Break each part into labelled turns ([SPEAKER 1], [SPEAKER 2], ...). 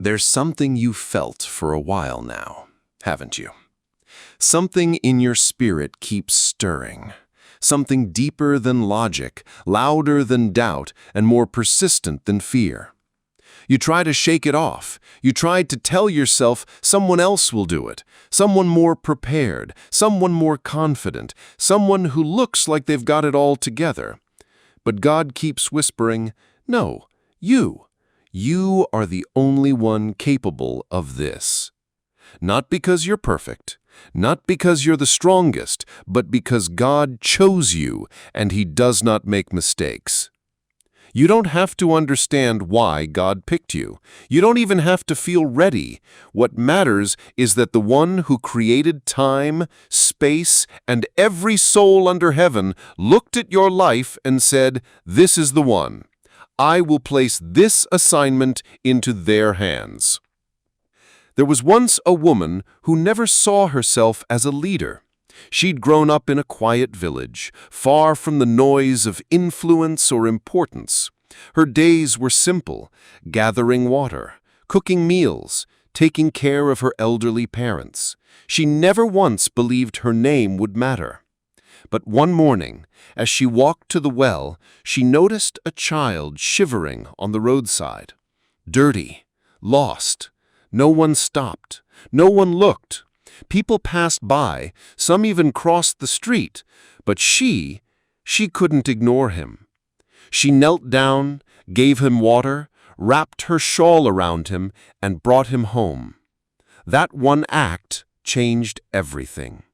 [SPEAKER 1] There's something you've felt for a while now, haven't you? Something in your spirit keeps stirring. Something deeper than logic, louder than doubt, and more persistent than fear. You try to shake it off. You try to tell yourself someone else will do it, someone more prepared, someone more confident, someone who looks like they've got it all together. But God keeps whispering, no, you. You are the only one capable of this. Not because you're perfect, not because you're the strongest, but because God chose you and He does not make mistakes. You don't have to understand why God picked you. You don't even have to feel ready. What matters is that the one who created time, space, and every soul under heaven looked at your life and said, "This is the one. I will place this assignment into their hands." There was once a woman who never saw herself as a leader. She'd grown up in a quiet village, far from the noise of influence or importance. Her days were simple: gathering water, cooking meals, taking care of her elderly parents. She never once believed her name would matter. But one morning, as she walked to the well, she noticed a child shivering on the roadside. Dirty, lost. No one stopped. No one looked. People passed by, some even crossed the street, but she couldn't ignore him. She knelt down, gave him water, wrapped her shawl around him, and brought him home. That one act changed everything.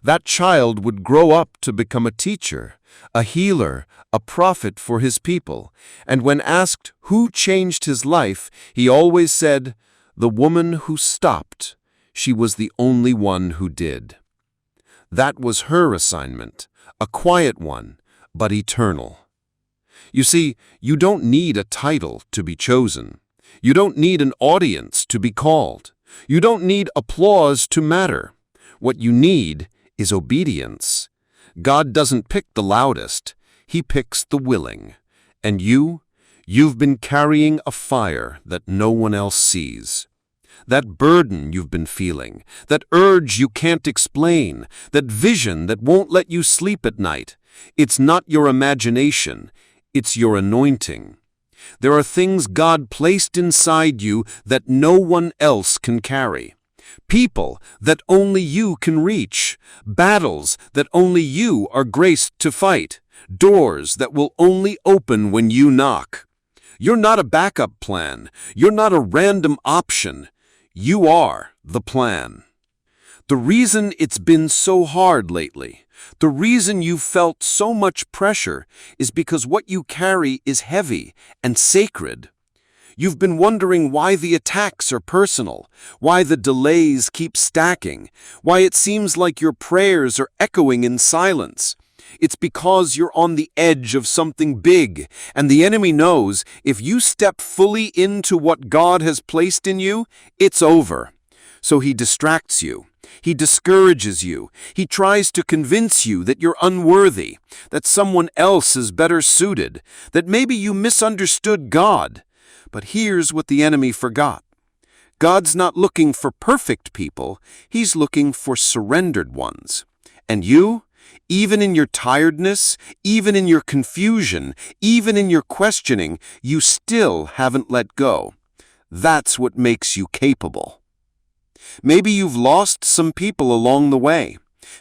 [SPEAKER 1] That child would grow up to become a teacher, a healer, a prophet for his people, and when asked who changed his life, he always said, "The woman who stopped. She was the only one who did." That was her assignment, a quiet one, but eternal. You see, you don't need a title to be chosen. You don't need an audience to be called. You don't need applause to matter. What you need is obedience. God doesn't pick the loudest. He picks the willing. And you've been carrying a fire that no one else sees. That burden you've been feeling, that urge you can't explain, that vision that won't let you sleep at night. It's not your imagination, it's your anointing. There are things God placed inside you that no one else can carry. People that only you can reach. Battles that only you are graced to fight. Doors that will only open when you knock. You're not a backup plan. You're not a random option. You are the plan. The reason it's been so hard lately, the reason you've felt so much pressure, is because what you carry is heavy and sacred. You've been wondering why the attacks are personal, why the delays keep stacking, why it seems like your prayers are echoing in silence. It's because you're on the edge of something big, and the enemy knows if you step fully into what God has placed in you, it's over. So he distracts you. He discourages you. He tries to convince you that you're unworthy, that someone else is better suited, that maybe you misunderstood God. But here's what the enemy forgot. God's not looking for perfect people. He's looking for surrendered ones. And you, even in your tiredness, even in your confusion, even in your questioning, you still haven't let go. That's what makes you capable. Maybe you've lost some people along the way.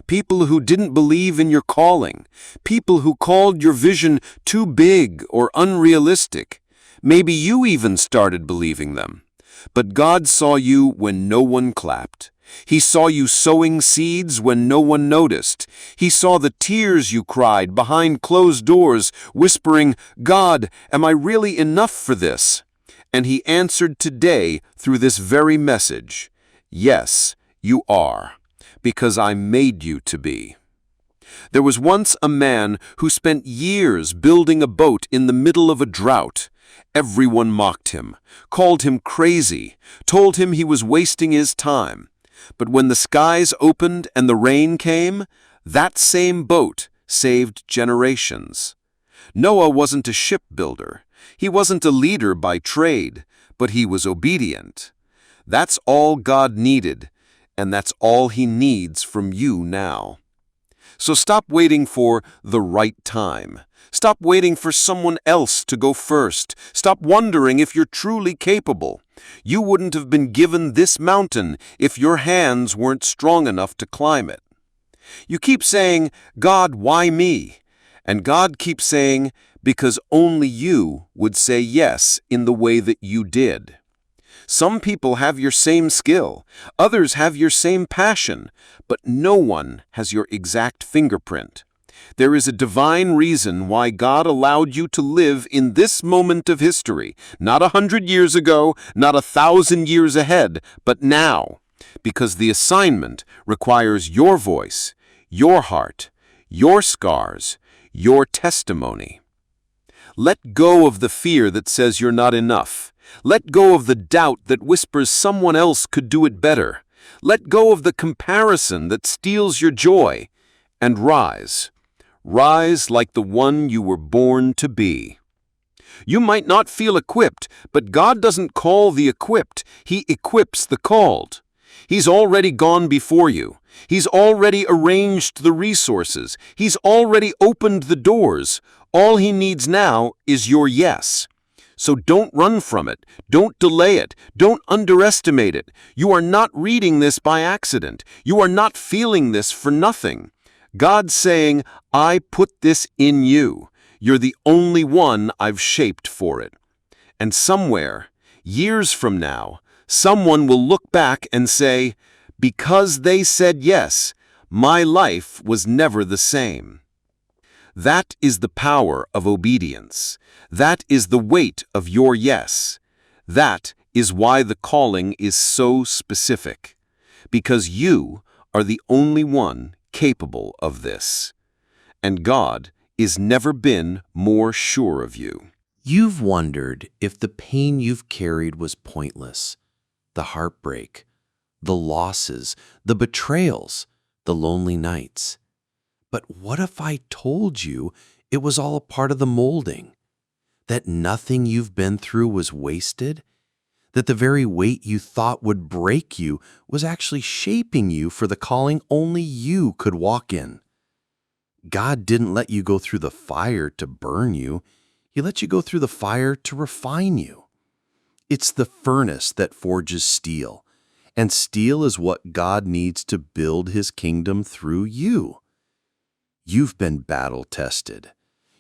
[SPEAKER 1] People who didn't believe in your calling. People who called your vision too big or unrealistic. Maybe you even started believing them. But God saw you when no one clapped. He saw you sowing seeds when no one noticed. He saw the tears you cried behind closed doors, whispering, "God, am I really enough for this?" And He answered today through this very message, "Yes, you are, because I made you to be." There was once a man who spent years building a boat in the middle of a drought. Everyone mocked him, called him crazy, told him he was wasting his time. But when the skies opened and the rain came, that same boat saved generations. Noah wasn't a shipbuilder. He wasn't a leader by trade, but he was obedient. That's all God needed, and that's all he needs from you now. So stop waiting for the right time. Stop waiting for someone else to go first. Stop wondering if you're truly capable. You wouldn't have been given this mountain if your hands weren't strong enough to climb it. You keep saying, "God, why me?" And God keeps saying, "Because only you would say yes in the way that you did." Some people have your same skill, others have your same passion, but no one has your exact fingerprint. There is a divine reason why God allowed you to live in this moment of history, not 100 years ago, not 1,000 years ahead, but now, because the assignment requires your voice, your heart, your scars, your testimony. Let go of the fear that says you're not enough. Let go of the doubt that whispers someone else could do it better. Let go of the comparison that steals your joy, and rise. Rise like the one you were born to be. You might not feel equipped, but God doesn't call the equipped, He equips the called. He's already gone before you. He's already arranged the resources. He's already opened the doors. All He needs now is your yes. So don't run from it. Don't delay it. Don't underestimate it. You are not reading this by accident. You are not feeling this for nothing. God's saying, "I put this in you. You're the only one I've shaped for it." And somewhere, years from now, someone will look back and say, "Because they said yes, my life was never the same." That is the power of obedience. That is the weight of your yes. That is why the calling is so specific. Because you are the only one capable of this. And God is never been more sure of you.
[SPEAKER 2] You've wondered if the pain you've carried was pointless. The heartbreak, the losses, the betrayals, the lonely nights. But what if I told you it was all a part of the molding? That nothing you've been through was wasted? That the very weight you thought would break you was actually shaping you for the calling only you could walk in? God didn't let you go through the fire to burn you. He let you go through the fire to refine you. It's the furnace that forges steel, and steel is what God needs to build His kingdom through you. You've been battle-tested.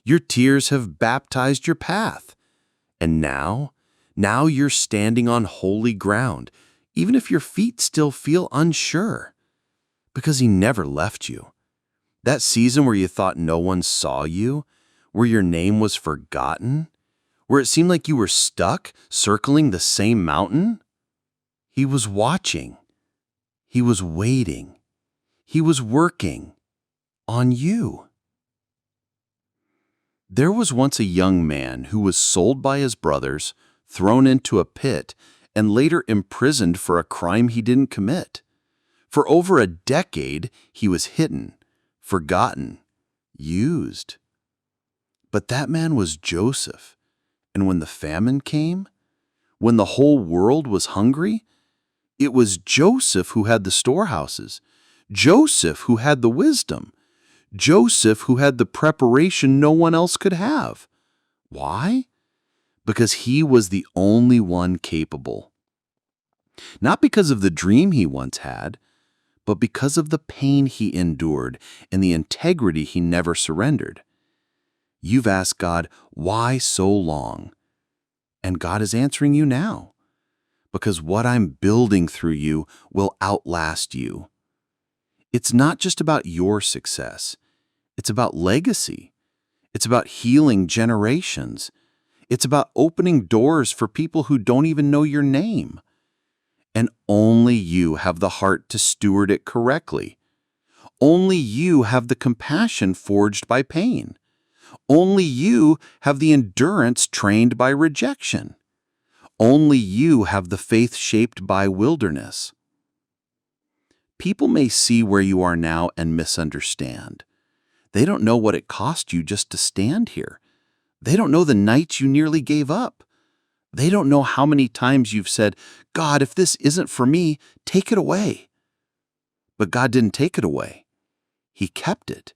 [SPEAKER 2] Your tears have baptized your path. And now you're standing on holy ground, even if your feet still feel unsure. Because He never left you. That season where you thought no one saw you, where your name was forgotten, where it seemed like you were stuck circling the same mountain, He was watching. He was waiting. He was working on you. There was once a young man who was sold by his brothers, thrown into a pit, and later imprisoned for a crime he didn't commit. For over a decade, he was hidden, forgotten, used. But that man was Joseph, and when the famine came, when the whole world was hungry, it was Joseph who had the storehouses, Joseph who had the wisdom, Joseph who had the preparation no one else could have. Why? Because he was the only one capable. Not because of the dream he once had, but because of the pain he endured and the integrity he never surrendered. You've asked God, why so long? And God is answering you now. Because what I'm building through you will outlast you. It's not just about your success. It's about legacy. It's about healing generations. It's about opening doors for people who don't even know your name. And only you have the heart to steward it correctly. Only you have the compassion forged by pain. Only you have the endurance trained by rejection. Only you have the faith shaped by wilderness. People may see where you are now and misunderstand. They don't know what it cost you just to stand here. They don't know the nights you nearly gave up. They don't know how many times you've said, God, if this isn't for me, take it away. But God didn't take it away. He kept it.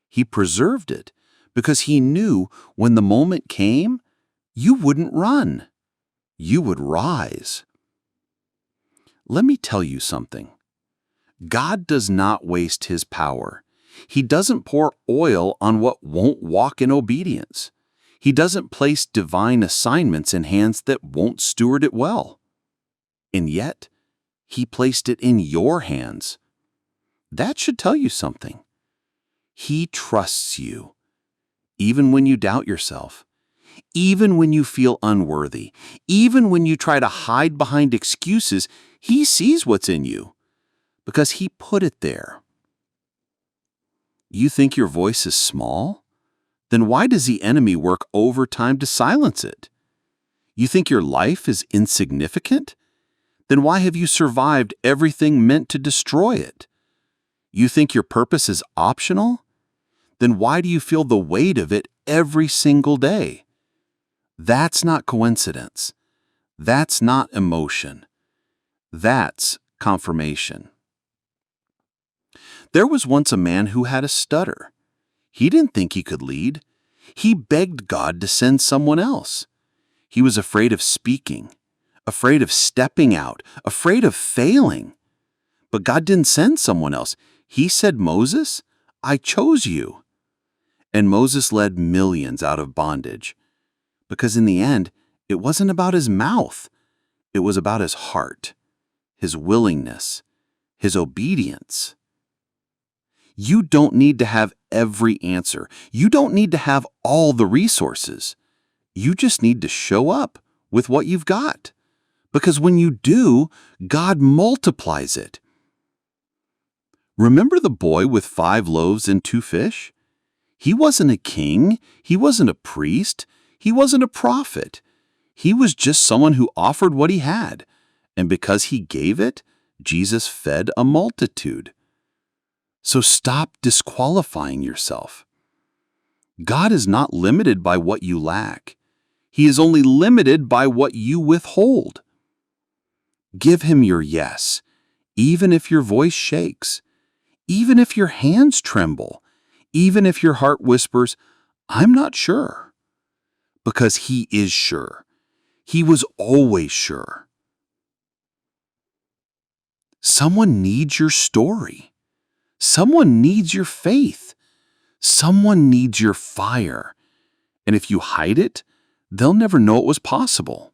[SPEAKER 2] He preserved it because he knew when the moment came, you wouldn't run. You would rise. Let me tell you something. God does not waste his power. He doesn't pour oil on what won't walk in obedience. He doesn't place divine assignments in hands that won't steward it well. And yet, he placed it in your hands. That should tell you something. He trusts you, even when you doubt yourself, even when you feel unworthy, even when you try to hide behind excuses. He sees what's in you because he put it there. You think your voice is small? Then why does the enemy work overtime to silence it? You think your life is insignificant? Then why have you survived everything meant to destroy it? You think your purpose is optional? Then why do you feel the weight of it every single day? That's not coincidence. That's not emotion. That's confirmation. There was once a man who had a stutter. He didn't think he could lead. He begged God to send someone else. He was afraid of speaking, afraid of stepping out, afraid of failing. But God didn't send someone else. He said, Moses, I chose you. And Moses led millions out of bondage. Because in the end, it wasn't about his mouth. It was about his heart, his willingness, his obedience. You don't need to have every answer. You don't need to have all the resources. You just need to show up with what you've got. Because when you do, God multiplies it. Remember the boy with 5 loaves and 2 fish? He wasn't a king. He wasn't a priest. He wasn't a prophet. He was just someone who offered what he had. And because he gave it, Jesus fed a multitude. So stop disqualifying yourself. God is not limited by what you lack. He is only limited by what you withhold. Give him your yes, even if your voice shakes, even if your hands tremble, even if your heart whispers, I'm not sure. Because he is sure. He was always sure. Someone needs your story. Someone needs your faith. Someone needs your fire. And if you hide it, they'll never know it was possible.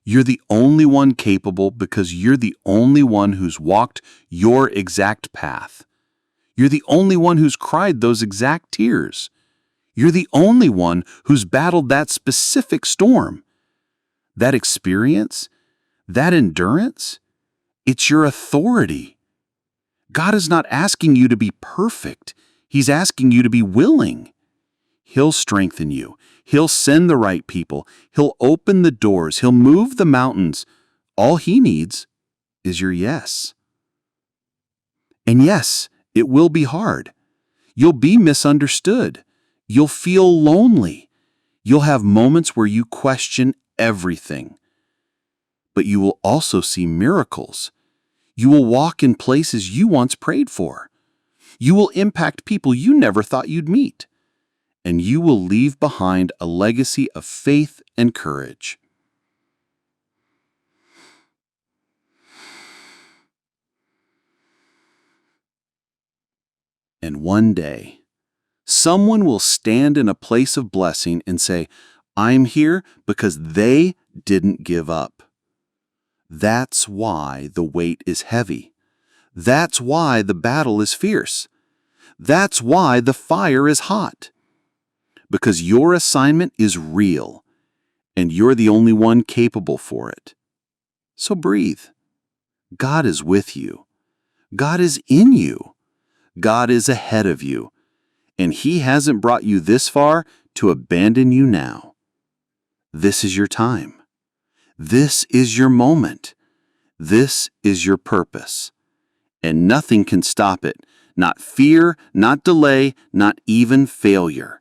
[SPEAKER 2] You're the only one capable because you're the only one who's walked your exact path. You're the only one who's cried those exact tears. You're the only one who's battled that specific storm. That experience, that endurance, it's your authority. God is not asking you to be perfect. He's asking you to be willing. He'll strengthen you. He'll send the right people. He'll open the doors. He'll move the mountains. All he needs is your yes. And yes, it will be hard. You'll be misunderstood. You'll feel lonely. You'll have moments where you question everything. But you will also see miracles. You will walk in places you once prayed for. You will impact people you never thought you'd meet. And you will leave behind a legacy of faith and courage. And one day, someone will stand in a place of blessing and say, I'm here because they didn't give up. That's why the weight is heavy. That's why the battle is fierce. That's why the fire is hot. Because your assignment is real, and you're the only one capable for it. So breathe. God is with you. God is in you. God is ahead of you. And He hasn't brought you this far to abandon you now. This is your time. This is your moment. This is your purpose. And nothing can stop it. Not fear, not delay, not even failure.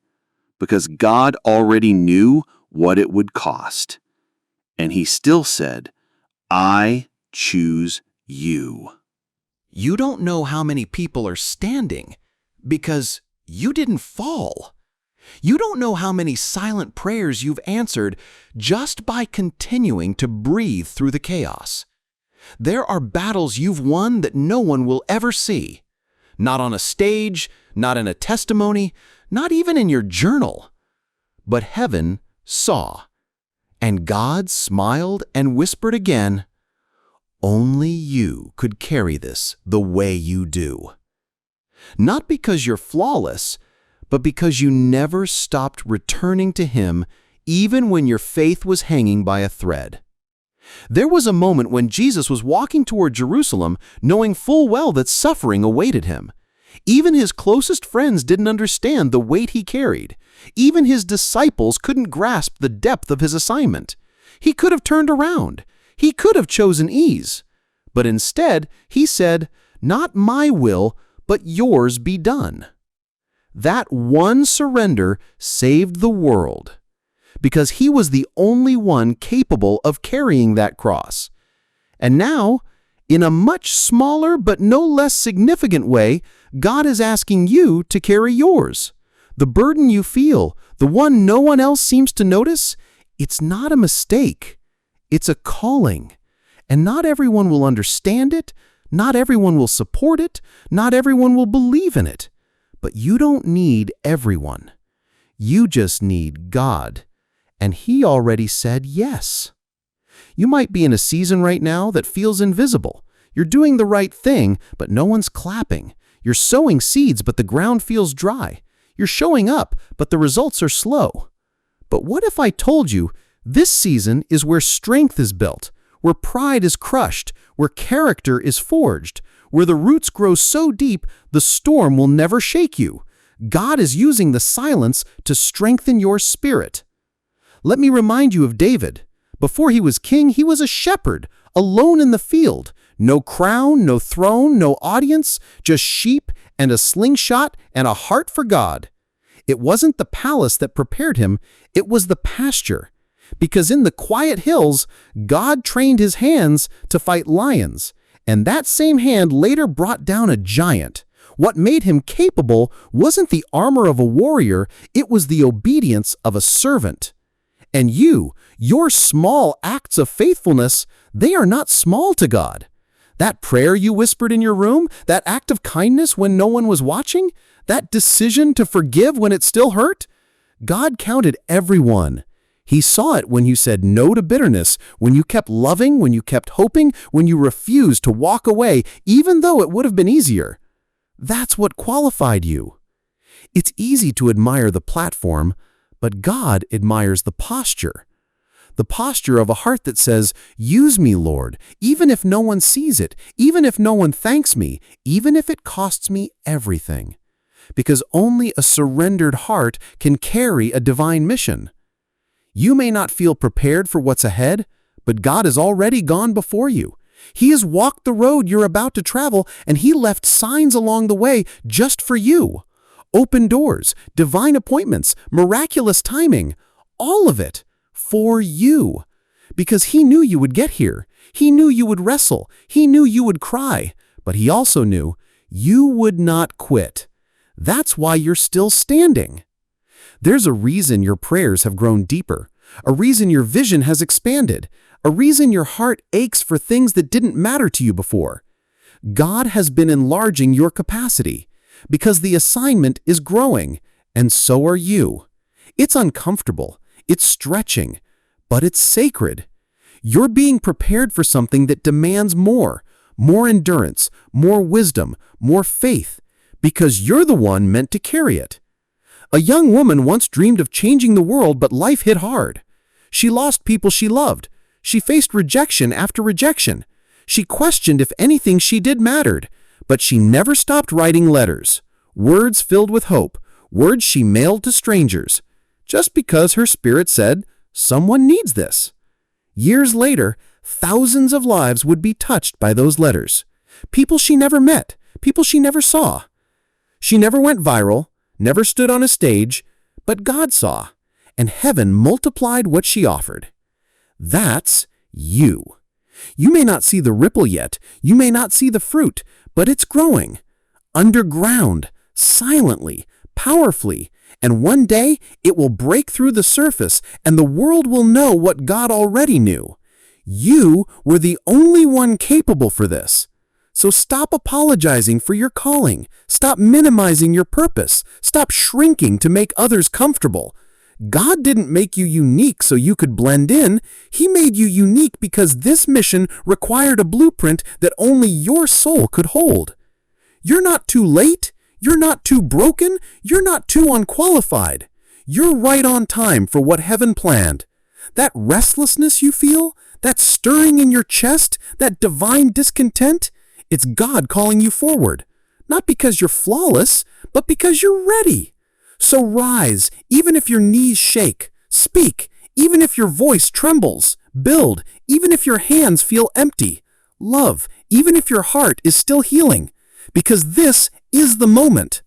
[SPEAKER 2] Because God already knew what it would cost. And he still said, I choose you.
[SPEAKER 3] You don't know how many people are standing because you didn't fall. You don't know how many silent prayers you've answered just by continuing to breathe through the chaos. There are battles you've won that no one will ever see. Not on a stage, not in a testimony, not even in your journal. But heaven saw, and God smiled and whispered again, only you could carry this the way you do. Not because you're flawless, but because you never stopped returning to Him even when your faith was hanging by a thread. There was a moment when Jesus was walking toward Jerusalem, knowing full well that suffering awaited Him. Even His closest friends didn't understand the weight He carried. Even His disciples couldn't grasp the depth of His assignment. He could have turned around. He could have chosen ease. But instead, He said, "Not my will, but yours be done." That one surrender saved the world, because He was the only one capable of carrying that cross. And now, in a much smaller but no less significant way, God is asking you to carry yours. The burden you feel, the one no one else seems to notice, it's not a mistake. It's a calling. And not everyone will understand it, not everyone will support it, not everyone will believe in it. But you don't need everyone. You just need God. And He already said yes. You might be in a season right now that feels invisible. You're doing the right thing, but no one's clapping. You're sowing seeds, but the ground feels dry. You're showing up, but the results are slow. But what if I told you this season is where strength is built, where pride is crushed, where character is forged, where the roots grow so deep the storm will never shake you? God is using the silence to strengthen your spirit. Let me remind you of David. Before he was king, he was a shepherd, alone in the field. No crown, no throne, no audience, just sheep and a slingshot and a heart for God. It wasn't the palace that prepared him, it was the pasture. Because in the quiet hills, God trained his hands to fight lions, and that same hand later brought down a giant. What made him capable wasn't the armor of a warrior, it was the obedience of a servant. And your small acts of faithfulness, they are not small to God. That prayer you whispered in your room, that act of kindness when no one was watching, that decision to forgive when it still hurt, God counted everyone. He saw it when you said no to bitterness, when you kept loving, when you kept hoping, when you refused to walk away, even though it would have been easier. That's what qualified you. It's easy to admire the platform, but God admires the posture. The posture of a heart that says, "Use me, Lord, even if no one sees it, even if no one thanks me, even if it costs me everything." Because only a surrendered heart can carry a divine mission. You may not feel prepared for what's ahead, but God has already gone before you. He has walked the road you're about to travel, and He left signs along the way just for you. Open doors, divine appointments, miraculous timing, all of it for you. Because He knew you would get here. He knew you would wrestle. He knew you would cry. But He also knew you would not quit. That's why you're still standing. There's a reason your prayers have grown deeper, a reason your vision has expanded, a reason your heart aches for things that didn't matter to you before. God has been enlarging your capacity because the assignment is growing, and so are you. It's uncomfortable, it's stretching, but it's sacred. You're being prepared for something that demands more endurance, more wisdom, more faith, because you're the one meant to carry it. A young woman once dreamed of changing the world, but life hit hard. She lost people she loved. She faced rejection after rejection. She questioned if anything she did mattered, but she never stopped writing letters, words filled with hope, words she mailed to strangers, just because her spirit said, "Someone needs this." Years later, thousands of lives would be touched by those letters. People she never met, people she never saw. She never went viral, never stood on a stage, but God saw, and heaven multiplied what she offered. That's you. You may not see the ripple yet, you may not see the fruit, but it's growing. Underground, silently, powerfully, and one day it will break through the surface and the world will know what God already knew. You were the only one capable for this. So stop apologizing for your calling. Stop minimizing your purpose. Stop shrinking to make others comfortable. God didn't make you unique so you could blend in. He made you unique because this mission required a blueprint that only your soul could hold. You're not too late. You're not too broken. You're not too unqualified. You're right on time for what heaven planned. That restlessness you feel, that stirring in your chest, that divine discontent, it's God calling you forward. Not because you're flawless, but because you're ready. So rise, even if your knees shake. Speak, even if your voice trembles. Build, even if your hands feel empty. Love, even if your heart is still healing. Because this is the moment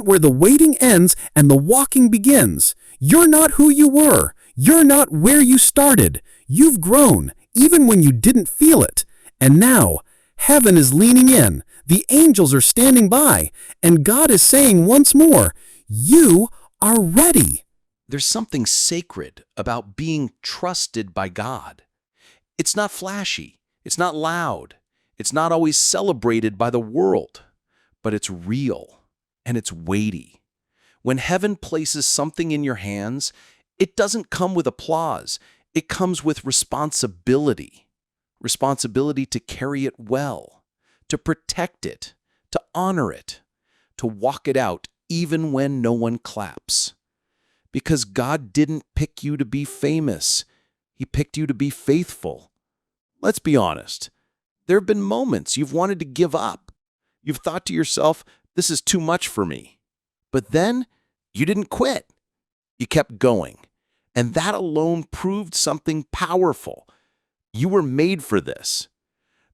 [SPEAKER 3] where the waiting ends and the walking begins. You're not who you were. You're not where you started. You've grown, even when you didn't feel it. And now, heaven is leaning in. The angels are standing by. And God is saying once more, you are ready.
[SPEAKER 4] There's something sacred about being trusted by God. It's not flashy. It's not loud. It's not always celebrated by the world. But it's real and it's weighty. When heaven places something in your hands, it doesn't come with applause. It comes with responsibility. Responsibility to carry it well, to protect it, to honor it, to walk it out even when no one claps. Because God didn't pick you to be famous. He picked you to be faithful. Let's be honest. There have been moments you've wanted to give up. You've thought to yourself, this is too much for me. But then you didn't quit. You kept going. And that alone proved something powerful. You were made for this.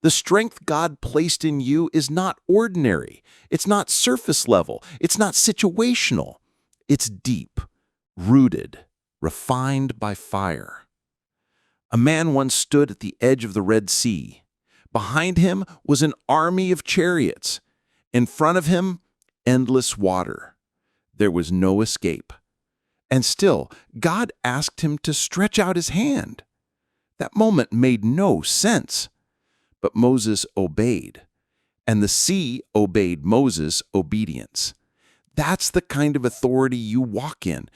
[SPEAKER 4] The strength God placed in you is not ordinary. It's not surface level. It's not situational. It's deep, rooted, refined by fire. A man once stood at the edge of the Red Sea. Behind him was an army of chariots. In front of him, endless water. There was no escape. And still, God asked him to stretch out his hand. That moment made no sense. But Moses obeyed, and the sea obeyed Moses' obedience. That's the kind of authority you walk in,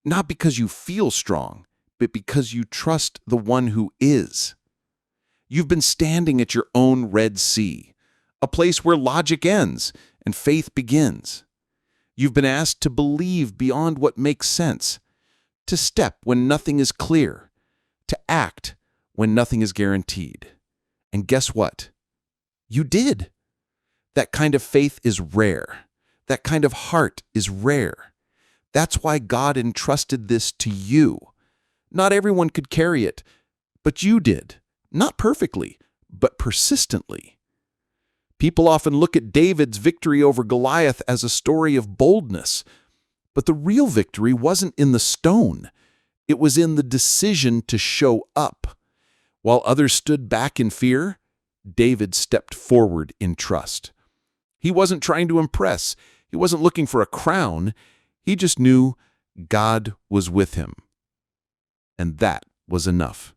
[SPEAKER 4] not because you feel strong, but because you trust the one who is. You've been standing at your own Red Sea, a place where logic ends and faith begins. You've been asked to believe beyond what makes sense, to step when nothing is clear, to act when nothing is guaranteed. And guess what? You did. That kind of faith is rare. That kind of heart is rare. That's why God entrusted this to you. Not everyone could carry it, but you did. Not perfectly, but persistently. People often look at David's victory over Goliath as a story of boldness, but the real victory wasn't in the stone. It was in the decision to show up. While others stood back in fear, David stepped forward in trust. He wasn't trying to impress. He wasn't looking for a crown. He just knew God was with him. And that was enough.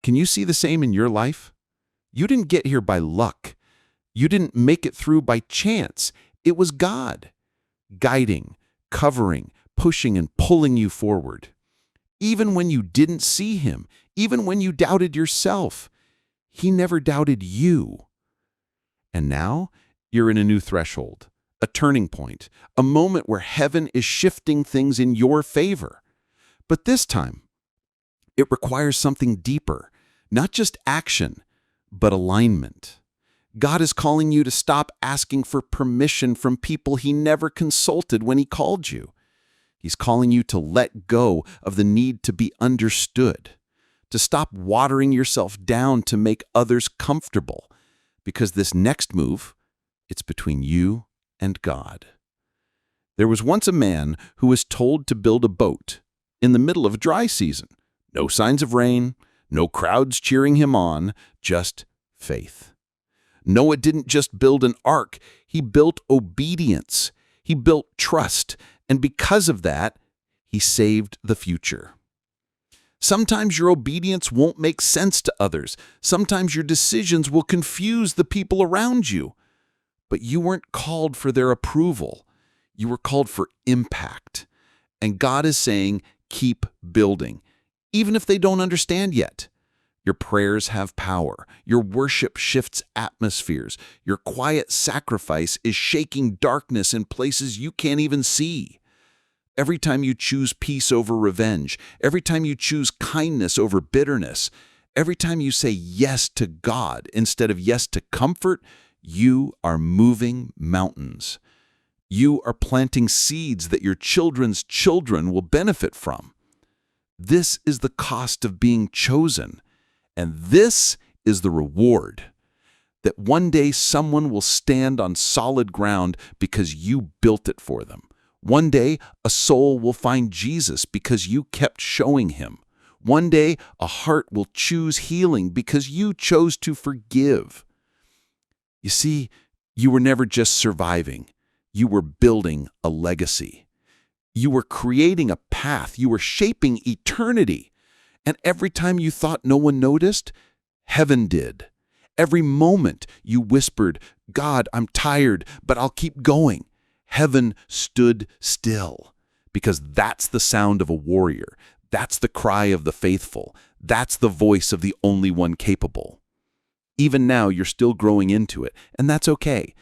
[SPEAKER 4] Can you see the same in your life? You didn't get here by luck. You didn't make it through by chance. It was God, guiding, covering, pushing, and pulling you forward. Even when you didn't see him, even when you doubted yourself, he never doubted you. And now you're in a new threshold, a turning point, a moment where heaven is shifting things in your favor. But this time, it requires something deeper, not just action, but alignment. God is calling you to stop asking for permission from people he never consulted when he called you. He's calling you to let go of the need to be understood, to stop watering yourself down to make others comfortable, because this next move, it's between you and God. There was once a man who was told to build a boat in the middle of dry season. No signs of rain, No crowds cheering him on, just faith. Noah didn't just build an ark, he built obedience. He built trust, and because of that, he saved the future. Sometimes your obedience won't make sense to others. Sometimes your decisions will confuse the people around you. But you weren't called for their approval. You were called for impact. And God is saying, keep building, even if they don't understand yet. Your prayers have power. Your worship shifts atmospheres. Your quiet sacrifice is shaking darkness in places you can't even see. Every time you choose peace over revenge, every time you choose kindness over bitterness, every time you say yes to God instead of yes to comfort, you are moving mountains. You are planting seeds that your children's children will benefit from. This is the cost of being chosen. And this is the reward, that one day someone will stand on solid ground because you built it for them. One day a soul will find Jesus because you kept showing him. One day a heart will choose healing because you chose to forgive. You see, you were never just surviving. You were building a legacy. You were creating a path. You were shaping eternity. And every time you thought no one noticed, heaven did. Every moment you whispered, God, I'm tired, but I'll keep going. Heaven stood still, because that's the sound of a warrior. That's the cry of the faithful. That's the voice of the only one capable. Even now, you're still growing into it, and that's okay.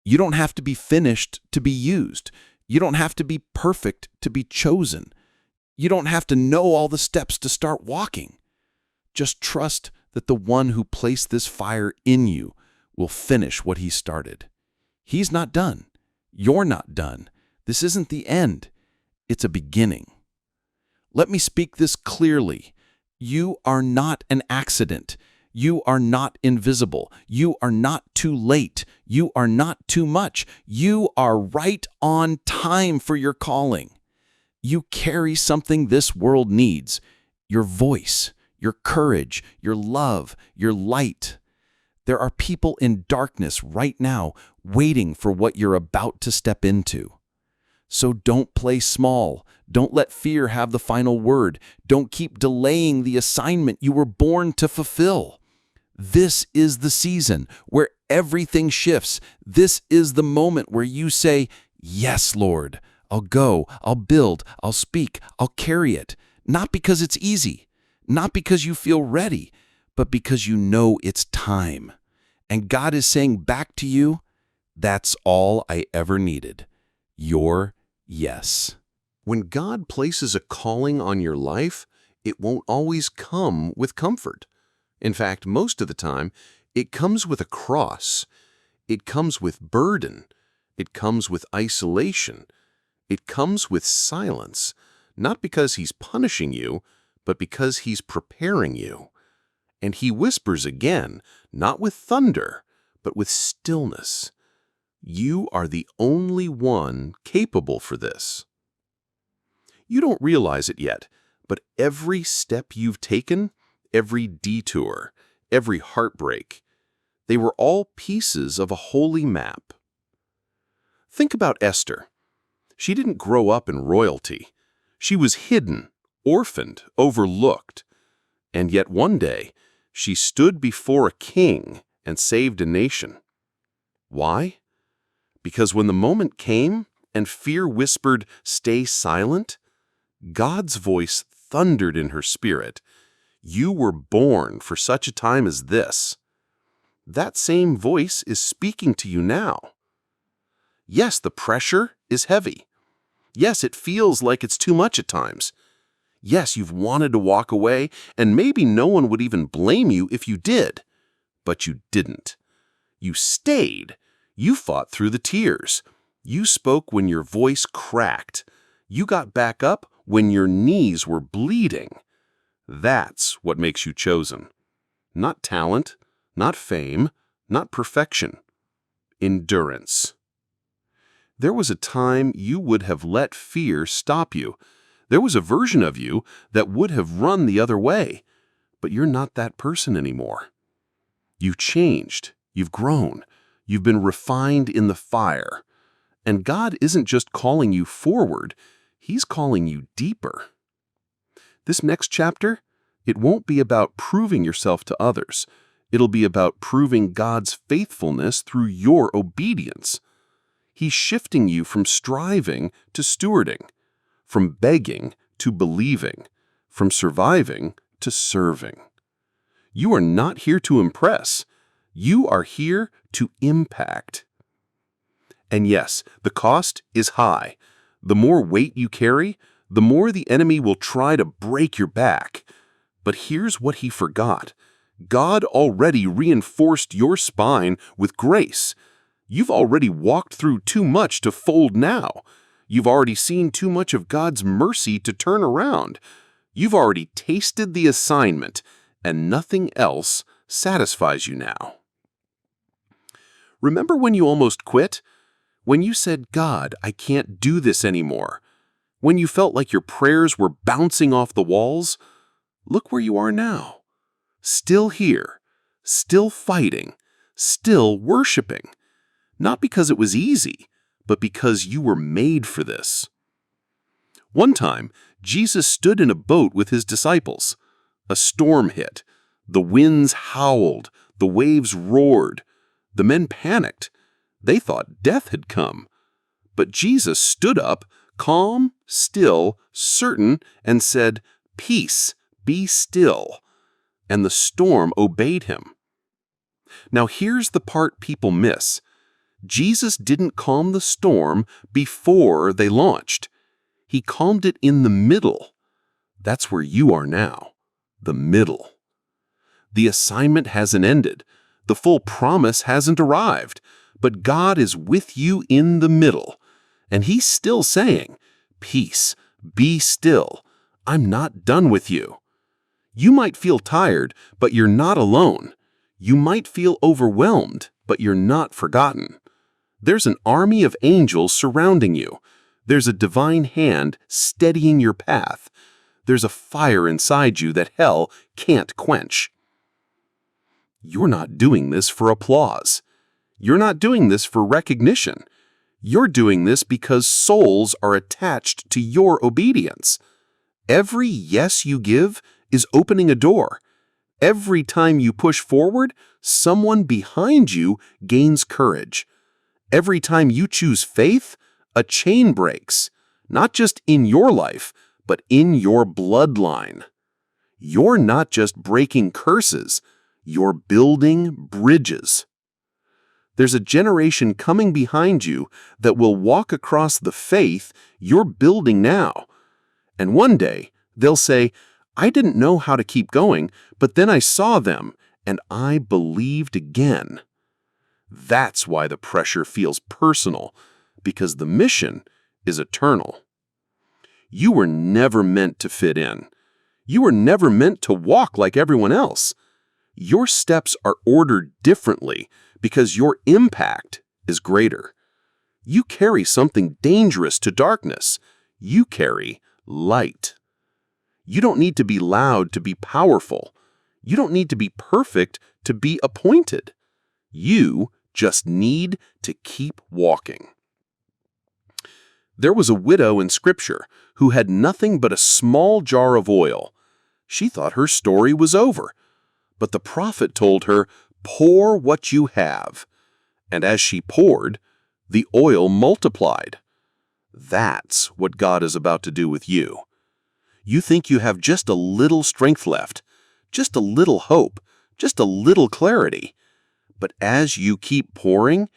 [SPEAKER 4] You don't have to be finished to be used. You don't have to be perfect to be chosen. You don't have to know all the steps to start walking. Just trust that the one who placed this fire in you will finish what he started. He's not done. You're not done. This isn't the end. It's a beginning. Let me speak this clearly. You are not an accident. You are not invisible. You are not too late. You are not too much. You are right on time for your calling. You carry something this world needs: your voice, your courage, your love, your light. There are people in darkness right now waiting for what you're about to step into. So don't play small. Don't let fear have the final word. Don't keep delaying the assignment you were born to fulfill. This is the season where everything shifts. This is the moment where you say, yes, Lord, I'll go, I'll build, I'll speak, I'll carry it. Not because it's easy, not because you feel ready, but because you know it's time. And God is saying back to you, that's all I ever needed. Your yes.
[SPEAKER 1] When God places a calling on your life, it won't always come with comfort. In fact, most of the time, it comes with a cross. It comes with burden. It comes with isolation. It comes with silence, not because he's punishing you, but because he's preparing you. And he whispers again, not with thunder, but with stillness. You are the only one capable for this. You don't realize it yet, but every step you've taken, every detour, every heartbreak, they were all pieces of a holy map. Think about Esther. She didn't grow up in royalty. She was hidden, orphaned, overlooked. And yet one day, she stood before a king and saved a nation. Why? Because when the moment came and fear whispered, "Stay silent," God's voice thundered in her spirit, "You were born for such a time as this." That same voice is speaking to you now. Yes, the pressure is heavy. Yes, it feels like it's too much at times. Yes, you've wanted to walk away, and maybe no one would even blame you if you did. But you didn't. You stayed. You fought through the tears. You spoke when your voice cracked. You got back up when your knees were bleeding. That's what makes you chosen. Not talent, not fame, not perfection. Endurance. There was a time you would have let fear stop you. There was a version of you that would have run the other way.
[SPEAKER 2] but you're not that person anymore. You've changed. You've grown. You've been refined in the fire. And God isn't just calling you forward, He's calling you deeper. This next chapter, it won't be about proving yourself to others. It'll be about proving God's faithfulness through your obedience. He's shifting you from striving to stewarding, from begging to believing, from surviving to serving. You are not here to impress. You are here to impact. And yes, the cost is high. The more weight you carry, the more the enemy will try to break your back. But here's what he forgot. God already reinforced your spine with grace. You've already walked through too much to fold now. You've already seen too much of God's mercy to turn around. You've already tasted the assignment, and nothing else satisfies you now. Remember when you almost quit? When you said, God, I can't do this anymore. When you felt like your prayers were bouncing off the walls? Look where you are now. Still here, still fighting, still worshiping. Not because it was easy, but because you were made for this. One time, Jesus stood in a boat with his disciples. A storm hit. The winds howled. The waves roared. The men panicked. They thought death had come. But Jesus stood up, calm, still, certain, and said, "Peace, be still." And the storm obeyed him. Now here's the part people miss. Jesus didn't calm the storm before they launched. He calmed it in the middle. That's where you are now, the middle. The assignment hasn't ended. The full promise hasn't arrived. But God is with you in the middle. And He's still saying, "Peace, be still. I'm not done with you." You might feel tired, but you're not alone. You might feel overwhelmed, but you're not forgotten. There's an army of angels surrounding you. There's a divine hand steadying your path. There's a fire inside you that hell can't quench. You're not doing this for applause. You're not doing this for recognition. You're doing this because souls are attached to your obedience. Every yes you give is opening a door. Every time you push forward, someone behind you gains courage. Every time you choose faith, a chain breaks, not just in your life, but in your bloodline. You're not just breaking curses, you're building bridges. There's a generation coming behind you that will walk across the faith you're building now. And one day, they'll say, "I didn't know how to keep going, but then I saw them, and I believed again." That's why the pressure feels personal, because the mission is eternal. You were never meant to fit in. You were never meant to walk like everyone else. Your steps are ordered differently because your impact is greater. You carry something dangerous to darkness. You carry light. You don't need to be loud to be powerful. You don't need to be perfect to be appointed. You just need to keep walking. There was a widow in Scripture who had nothing but a small jar of oil. She thought her story was over. But the prophet told her, "Pour what you have." And as she poured, the oil multiplied. That's what God is about to do with you. You think you have just a little strength left, just a little hope, just a little clarity. But as you keep pouring,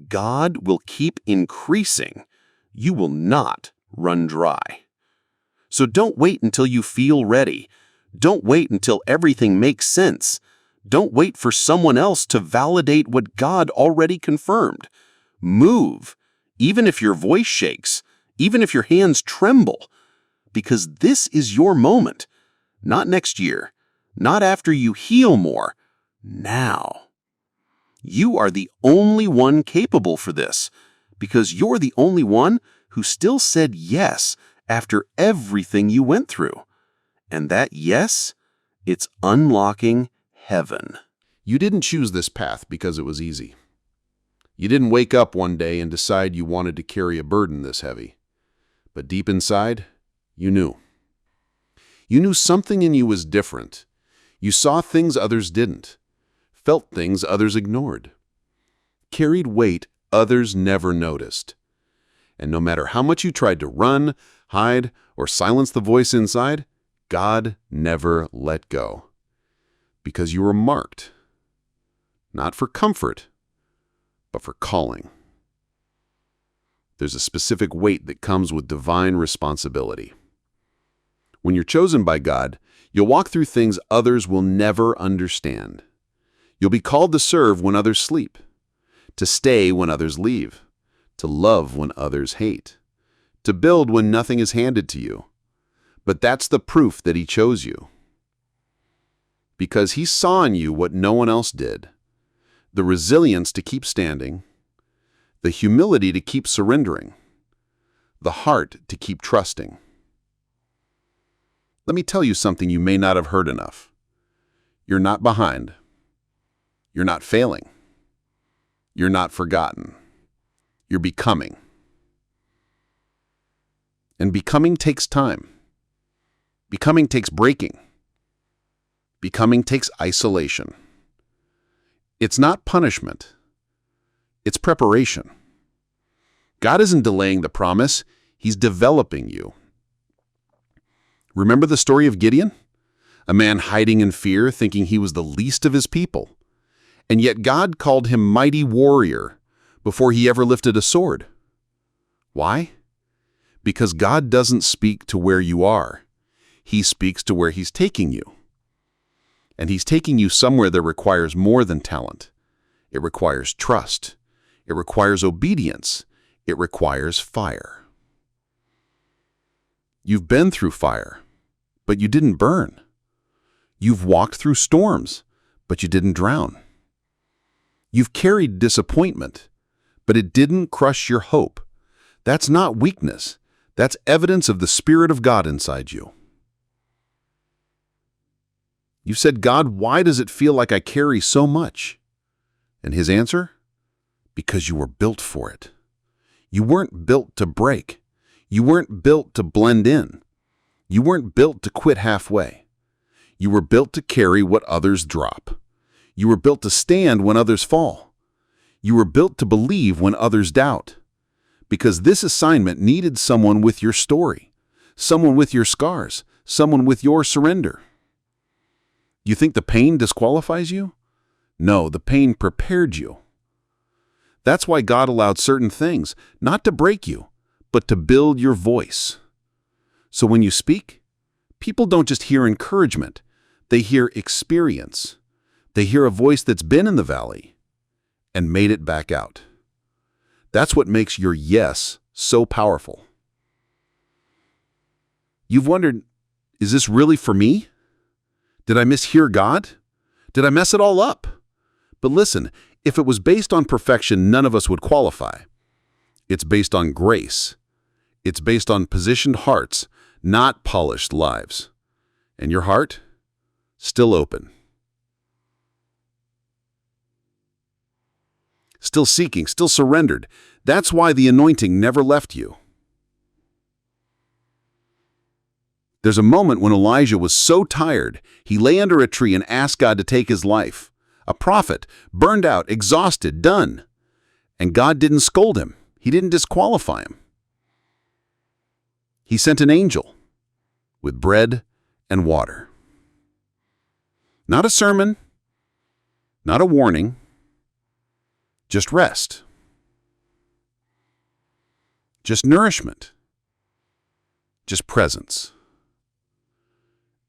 [SPEAKER 2] God will keep increasing. You will not run dry. So don't wait until you feel ready. Don't wait until everything makes sense. Don't wait for someone else to validate what God already confirmed. Move, even if your voice shakes, even if your hands tremble, because this is your moment. Not next year, not after you heal more, now. You are the only one capable for this, because you're the only one who still said yes after everything you went through. And that yes It's unlocking heaven.
[SPEAKER 1] You didn't choose this path because it was easy. You didn't wake up one day and decide you wanted to carry a burden this heavy. But deep inside, you knew. You knew something in you was different. You saw things others didn't, felt things others ignored, carried weight others never noticed. And no matter how much you tried to run, hide, or silence the voice inside, God never let go. Because you were marked, not for comfort, but for calling. There's a specific weight that comes with divine responsibility. When you're chosen by God, you'll walk through things others will never understand. You'll be called to serve when others sleep, to stay when others leave, to love when others hate, to build when nothing is handed to you. But that's the proof that He chose you. Because He saw in you what no one else did, the resilience to keep standing, the humility to keep surrendering, the heart to keep trusting. Let me tell you something you may not have heard enough. You're not behind. You're not failing. You're not forgotten. You're becoming. And becoming takes time. Becoming takes breaking. Becoming takes isolation. It's not punishment. It's preparation. God isn't delaying the promise. He's developing you. Remember the story of Gideon? A man hiding in fear, thinking he was the least of his people. And yet God called him mighty warrior before he ever lifted a sword. Why? Because God doesn't speak to where you are. He speaks to where He's taking you. And He's taking you somewhere that requires more than talent. It requires trust. It requires obedience. It requires fire. You've been through fire, but you didn't burn. You've walked through storms, but you didn't drown. You've carried disappointment, but it didn't crush your hope. That's not weakness. That's evidence of the Spirit of God inside you. You said, God, why does it feel like I carry so much? And His answer? Because you were built for it. You weren't built to break. You weren't built to blend in. You weren't built to quit halfway. You were built to carry what others drop. You were built to stand when others fall. You were built to believe when others doubt. Because this assignment needed someone with your story, someone with your scars, someone with your surrender. You think the pain disqualifies you? No, the pain prepared you. That's why God allowed certain things, not to break you, but to build your voice. So when you speak, people don't just hear encouragement, they hear experience. They hear a voice that's been in the valley and made it back out. That's what makes your yes so powerful. You've wondered, is this really for me? Did I mishear God? Did I mess it all up? But listen, if it was based on perfection, none of us would qualify. It's based on grace. It's based on positioned hearts, not polished lives. And your heart? Still open. Still seeking, still surrendered. That's why the anointing never left you. There's a moment when Elijah was so tired, he lay under a tree and asked God to take his life. A prophet, burned out, exhausted, done. And God didn't scold him. He didn't disqualify him. He sent an angel with bread and water. Not a sermon, not a warning, just rest, just nourishment, just presence.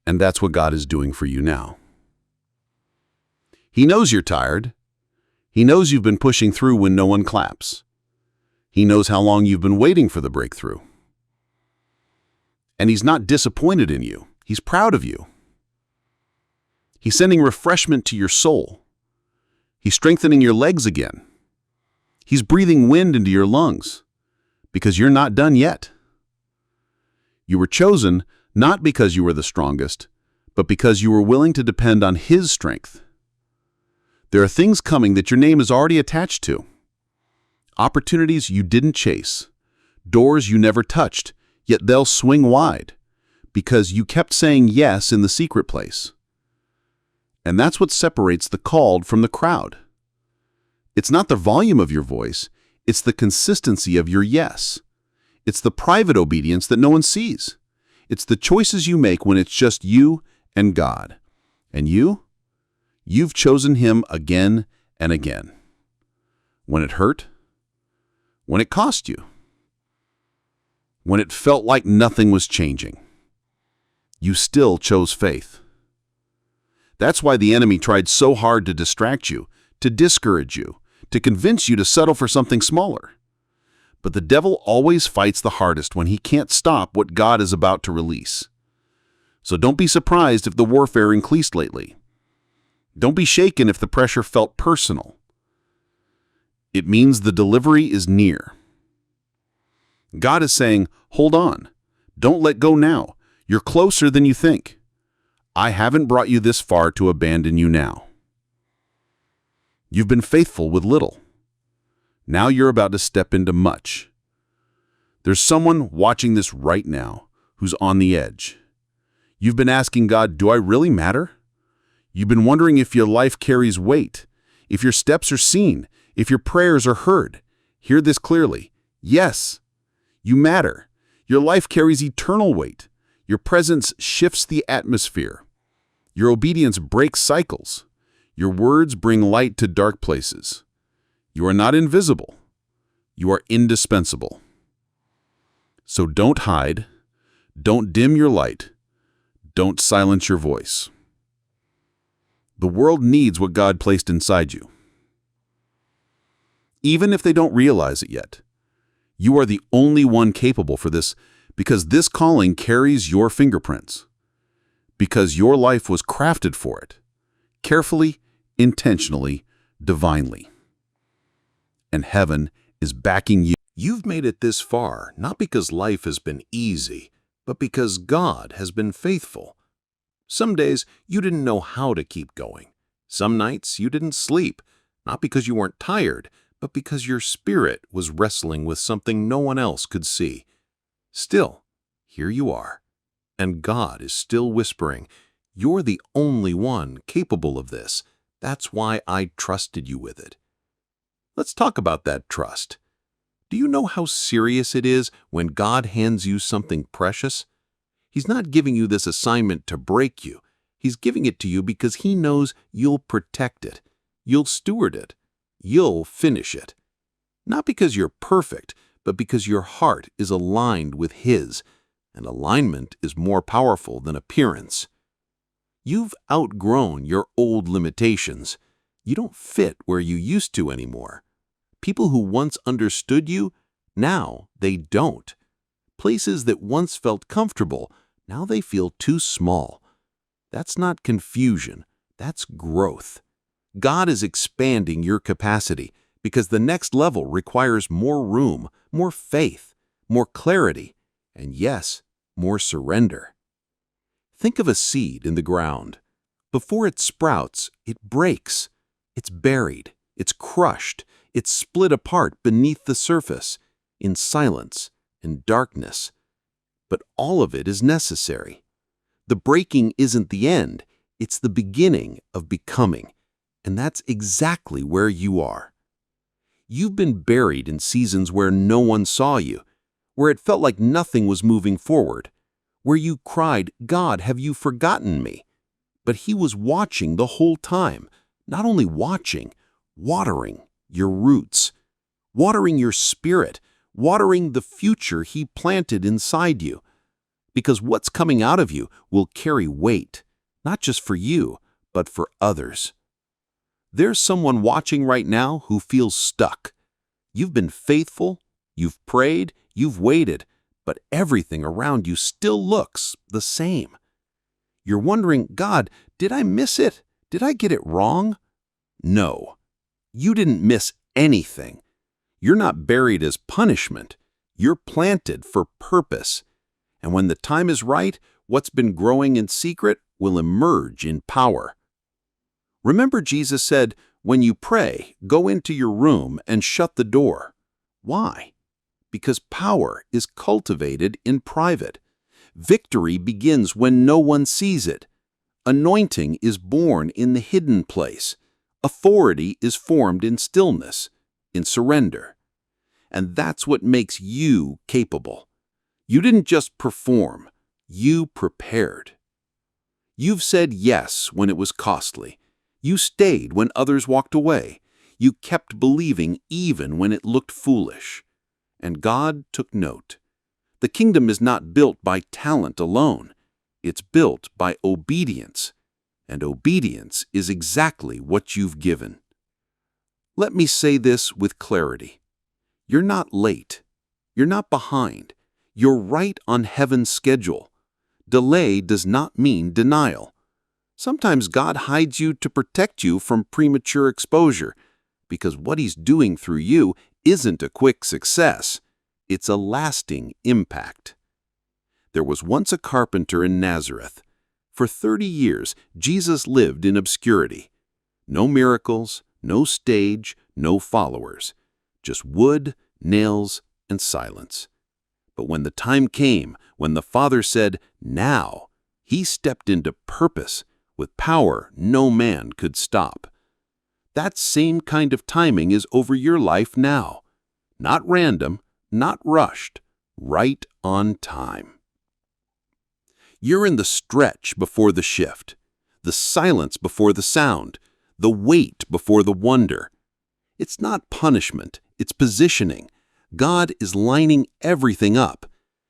[SPEAKER 1] And that's what God is doing for you now. He knows you're tired. He knows you've been pushing through when no one claps. He knows how long you've been waiting for the breakthrough. And He's not disappointed in you. He's proud of you. He's sending refreshment to your soul. He's strengthening your legs again. He's breathing wind into your lungs because you're not done yet. You were chosen not because you were the strongest,
[SPEAKER 2] but because you were willing to depend on His strength. There are things coming that your name is already attached to. Opportunities you didn't chase. Doors you never touched, yet they'll swing wide because you kept saying yes in the secret place. And that's what separates the called from the crowd. It's not the volume of your voice, it's the consistency of your yes. It's the private obedience that no one sees. It's the choices you make when it's just you and God. And you've chosen Him again and again. When it hurt, when it cost you, when it felt like nothing was changing, you still chose faith. That's why the enemy tried so hard to distract you, to discourage you, to convince you to settle for something smaller. But the devil always fights the hardest when he can't stop what God is about to release. So don't be surprised if the warfare increased lately. Don't be shaken if the pressure felt personal. It means the delivery is near. God is saying, hold on. Don't let go now. You're closer than you think. I haven't brought you this far to abandon you now. You've been faithful with little. Now you're about to step into much. There's someone watching this right now who's on the edge. You've been asking God, do I really matter? You've been wondering if your life carries weight, if your steps are seen, if your prayers are heard. Hear this clearly. Yes, you matter. Your life carries eternal weight. Your presence shifts the atmosphere. Your obedience breaks cycles. Your words bring light to dark places. You are not invisible. You are indispensable. So don't hide. Don't dim your light. Don't silence your voice. The world needs what God placed inside you. Even if they don't realize it yet, you are the only one capable for this because this calling carries your fingerprints. Because your life was crafted for it. Carefully, intentionally, divinely. And heaven is backing you.
[SPEAKER 1] You've made it this far, not because life has been easy, but because God has been faithful. Some days you didn't know how to keep going. Some nights you didn't sleep, not because you weren't tired, but because your spirit was wrestling with something no one else could see. Still, here you are, and God is still whispering, you're the only one capable of this. That's why I trusted you with it. Let's talk about that trust. Do you know how serious it is when God hands you something precious? He's not giving you this assignment to break you. He's giving it to you because He knows you'll protect it. You'll steward it. You'll finish it. Not because you're perfect, but because your heart is aligned with His, and alignment is more powerful than appearance. You've outgrown your old limitations. You don't fit where you used to anymore. People who once understood you, now they don't. Places that once felt comfortable, now they feel too small. That's not confusion, that's growth. God is expanding your capacity because the next level requires more room, more faith, more clarity, and yes, more surrender. Think of a seed in the ground. Before it sprouts, it breaks. It's buried, it's crushed, it's split apart beneath the surface, in silence and darkness. But all of it is necessary. The breaking isn't the end, it's the beginning of becoming. And that's exactly where you are. You've been buried in seasons where no one saw you, where it felt like nothing was moving forward, where you cried, God, have you forgotten me? But He was watching the whole time, not only watching, watering your roots, watering your spirit, watering the future He planted inside you. Because what's coming out of you will carry weight, not just for you, but for others. There's someone watching right now who feels stuck. You've been faithful, you've prayed, you've waited, but everything around you still looks the same. You're wondering, God, did I miss it? Did I get it wrong? No, you didn't miss anything. You're not buried as punishment. You're planted for purpose. And when the time is right, what's been growing in secret
[SPEAKER 2] will emerge in power. Remember, Jesus said, when you pray, go into your room and shut the door. Why? Because power is cultivated in private. Victory begins when no one sees it. Anointing is born in the hidden place. Authority is formed in stillness, in surrender. And that's what makes you capable. You didn't just perform, you prepared. You've said yes when it was costly. You stayed when others walked away. You kept believing even when it looked foolish. And God took note. The kingdom is not built by talent alone. It's built by obedience. And obedience is exactly what you've given. Let me say this with clarity. You're not late. You're not behind. You're right on heaven's schedule. Delay does not mean denial. Sometimes God hides you to protect you from premature exposure, because what He's doing through you isn't a quick success. It's a lasting impact. There was once a carpenter in Nazareth. For 30 years, Jesus lived in obscurity. No miracles, no stage, no followers. Just wood, nails, and silence. But when the time came, when the Father said, "Now," He stepped into purpose with power no man could stop. That same kind of timing is over your life now. Not random, not rushed, right on time. You're in the stretch before the shift, the silence before the sound, the wait before the wonder. It's not punishment, it's positioning. God is lining everything up.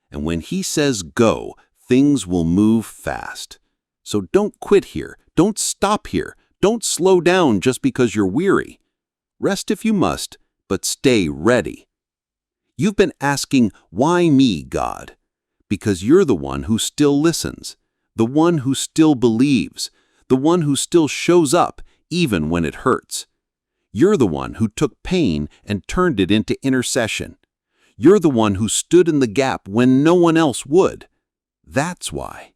[SPEAKER 2] And when He says go, things will move fast. So don't quit here, don't stop here, don't slow down just because you're weary. Rest if you must, but stay ready. You've been asking, why me, God? Because you're the one who still listens, the one who still believes, the one who still shows up even when it hurts. You're the one who took pain and turned it into intercession. You're the one who stood in the gap when no one else would. That's why.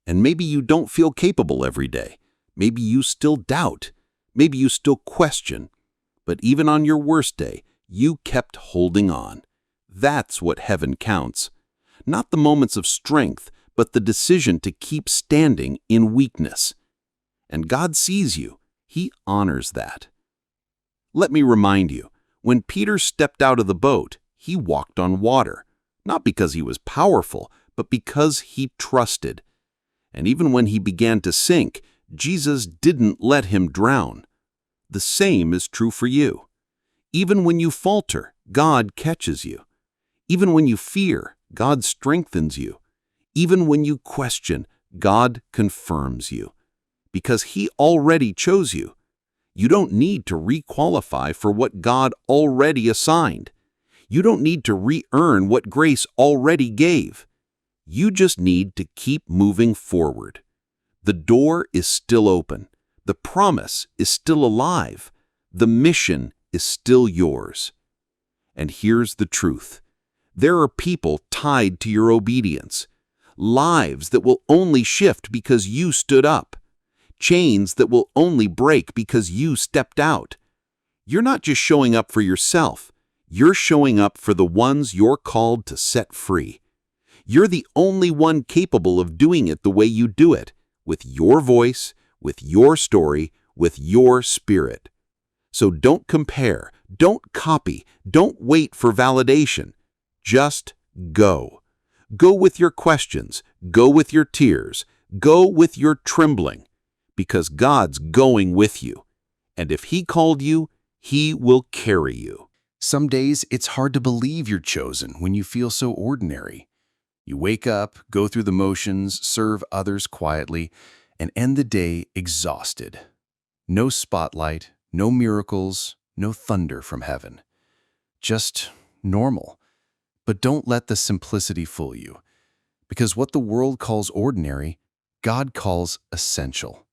[SPEAKER 2] And maybe you don't feel capable every day. Maybe you still doubt. Maybe you still question. But even on your worst day, you kept holding on. That's what heaven counts. Not the moments of strength, but the decision to keep standing in weakness. And God sees you. He honors that. Let me remind you, when Peter stepped out of the boat, he walked on water, not because he was powerful, but because he trusted. And even when he began to sink, Jesus didn't let him drown. The same is true for you. Even when you falter, God catches you. Even when you fear, God strengthens you. Even when you question, God confirms you. Because He already chose you. You don't need to re-qualify for what God already assigned. You don't need to re-earn what grace already gave. You just need to keep moving forward. The door is still open. The promise is still alive. The mission is still yours. And here's the truth. There are people tied to your obedience. Lives that will only shift because you stood up. Chains that will only break because you stepped out. You're not just showing up for yourself. You're showing up for the ones you're called to set free. You're the only one capable of doing it the way you do it, with your voice, with your story, with your spirit. So don't compare, don't copy, don't wait for validation. Just go. Go with your questions, go with your tears, go with your trembling, because God's going with you. And if He called you, He will carry you.
[SPEAKER 3] Some days it's hard to believe you're chosen when you feel so ordinary. You wake up, go through the motions, serve others quietly, and end the day exhausted. No spotlight, no miracles, no thunder from heaven. Just normal. But don't let the simplicity fool you, because what the world calls ordinary, God calls essential.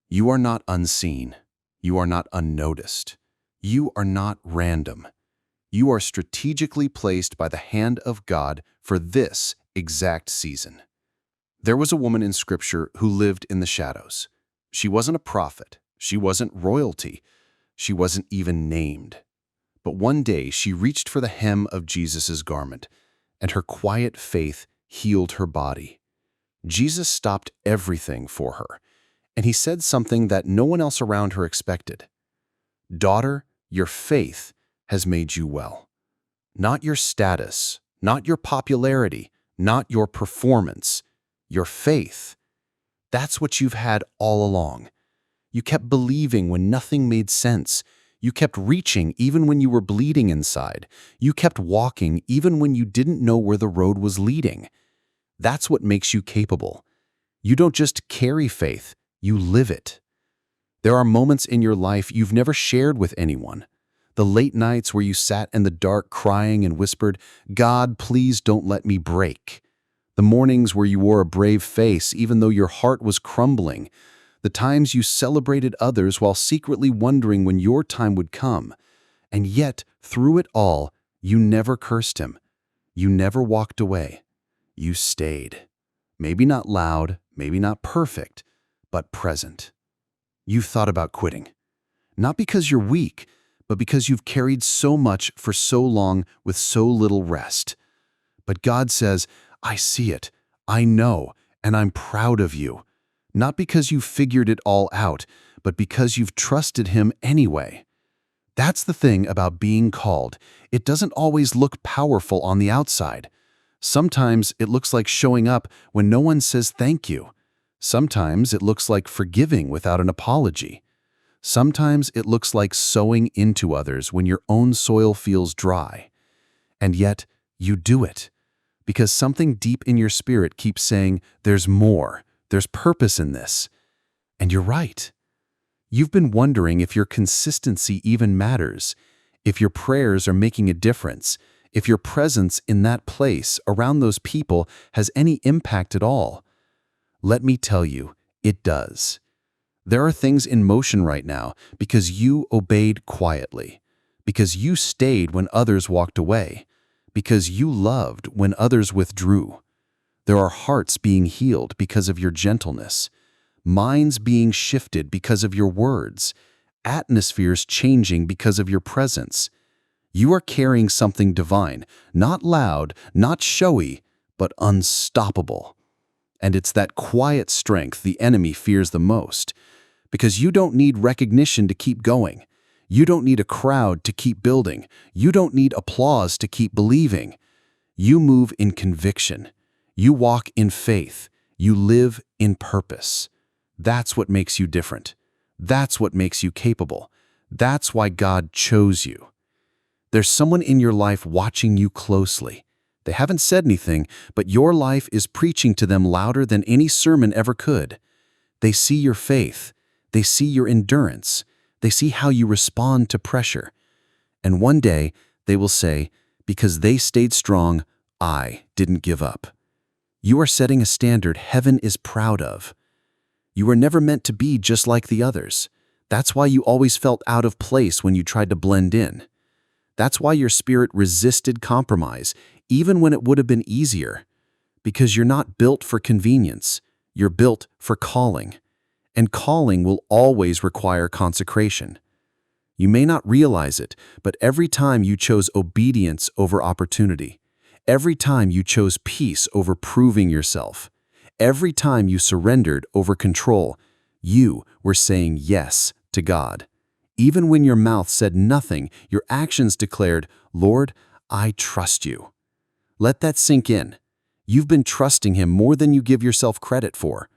[SPEAKER 3] You are not unseen. You are not unnoticed. You are not random. You are strategically placed by the hand of God for this exact season.
[SPEAKER 2] There was a woman in Scripture who lived in the shadows. She wasn't a prophet. She wasn't royalty. She wasn't even named. But one day she reached for the hem of Jesus' garment, and her quiet faith healed her body. Jesus stopped everything for her, and he said something that no one else around her expected. "Daughter, your faith has made you well." Not your status, not your popularity, not your performance, your faith. That's what you've had all along. You kept believing when nothing made sense. You kept reaching even when you were bleeding inside. You kept walking even when you didn't know where the road was leading. That's what makes you capable. You don't just carry faith, you live it. There are moments in your life you've never shared with anyone. The late nights where you sat in the dark crying and whispered, "God, please don't let me break." The mornings where you wore a brave face even though your heart was crumbling. The times you celebrated others while secretly wondering when your time would come. And yet, through it all, you never cursed him. You never walked away. You stayed. Maybe not loud, maybe not perfect, but present. You've thought about quitting. Not because you're weak, but because you've carried so much for so long with so little rest. But God says, "I see it, I know, and I'm proud of you." Not because you figured it all out, but because you've trusted him anyway. That's the thing about being called. It doesn't always look powerful on the outside. Sometimes it looks like showing up when no one says thank you. Sometimes it looks like forgiving without an apology. Sometimes it looks like sowing into others when your own soil feels dry. And yet, you do it. Because something deep in your spirit keeps saying, "There's more. There's purpose in this." And you're right. You've been wondering if your consistency even matters, if your prayers are making a difference, if your presence in that place around those people has any impact at all. Let me tell you, it does. There are things in motion right now because you obeyed quietly, because you stayed when others walked away, because you loved when others withdrew. There are hearts being healed because of your gentleness, minds being shifted because of your words, atmospheres changing because of your presence. You are carrying something divine, not loud, not showy, but unstoppable. And it's that quiet strength the enemy fears the most, because you don't need recognition to keep going. You don't need a crowd to keep building. You don't need applause to keep believing. You move in conviction. You walk in faith. You live in purpose. That's what makes you different. That's what makes you capable. That's why God chose you. There's someone in your life watching you closely. They haven't said anything, but your life is preaching to them louder than any sermon ever could. They see your faith. They see your endurance. They see how you respond to pressure. And one day, they will say, "Because they stayed strong, I didn't give up." You are setting a standard heaven is proud of. You were never meant to be just like the others. That's why you always felt out of place when you tried to blend in. That's why your spirit resisted compromise, even when it would have been easier. Because you're not built for convenience. You're built for calling. And calling will always require consecration. You may not realize it, but every time you chose obedience over opportunity, every time you chose peace over proving yourself, every time you surrendered over control, you were saying yes to God. Even when your mouth said nothing, your actions declared, "Lord, I trust you." Let that sink in. You've been trusting him more than you give yourself credit for.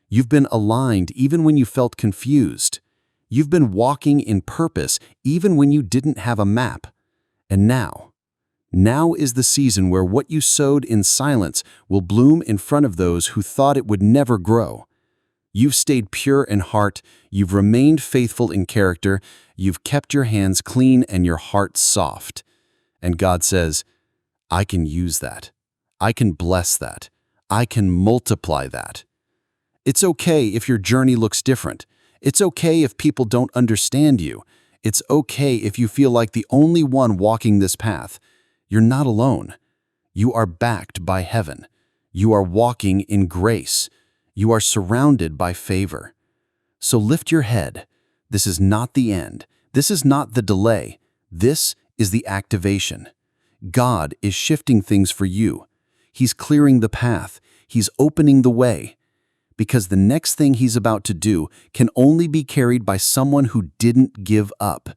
[SPEAKER 2] You've been aligned even when you felt confused. You've been walking in purpose even when you didn't have a map. And now is the season where what you sowed in silence will bloom in front of those who thought it would never grow. You've stayed pure in heart, you've remained faithful in character, you've kept your hands clean and your heart soft. And God says, "I can use that. I can bless that. I can multiply that." It's okay if your journey looks different. It's okay if people don't understand you. It's okay if you feel like the only one walking this path. You're not alone. You are backed by heaven. You are walking in grace. You are surrounded by favor. So lift your head. This is not the end. This is not the delay. This is the activation. God is shifting things for you. He's clearing the path. He's opening the way. Because the next thing He's about to do can only be carried by someone who didn't give up,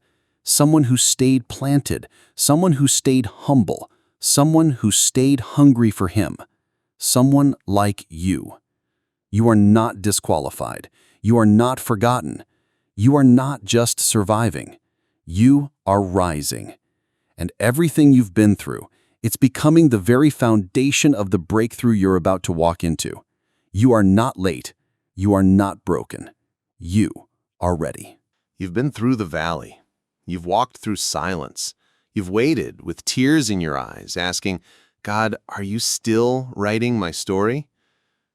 [SPEAKER 2] someone who stayed planted, someone who stayed humble, someone who stayed hungry for Him, someone like you. You are not disqualified. You are not forgotten. You are not just surviving. You are rising. And everything you've been through, it's becoming the very foundation of the breakthrough you're about to walk into. You are not late. You are not broken. You are ready.
[SPEAKER 1] You've been through the valley. You've walked through silence. You've waited with tears in your eyes, asking, God, are you still writing my story?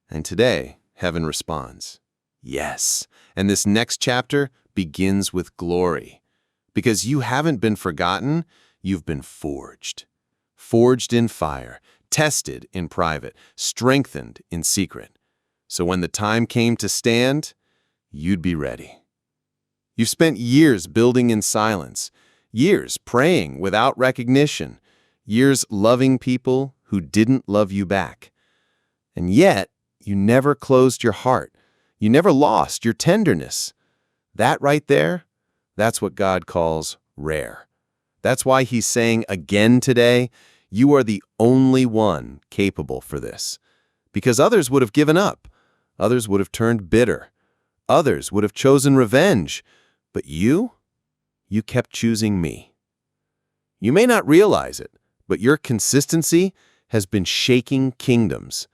[SPEAKER 1] And today, heaven responds, yes. And this next chapter begins with glory. Because you haven't been forgotten, you've been forged. Forged in fire, tested in private, strengthened in secret. So when the time came to stand, you'd be ready. You've spent years building in silence, years praying without recognition, years loving people who didn't love you back. And yet, you never closed your heart. You never lost your tenderness. That right there, that's what God calls rare. That's why He's saying again today, you are the only one capable for this. Because others would have given up. Others would have turned bitter. Others would have chosen revenge. But you kept choosing me. You may not realize it, but your consistency has been shaking kingdoms.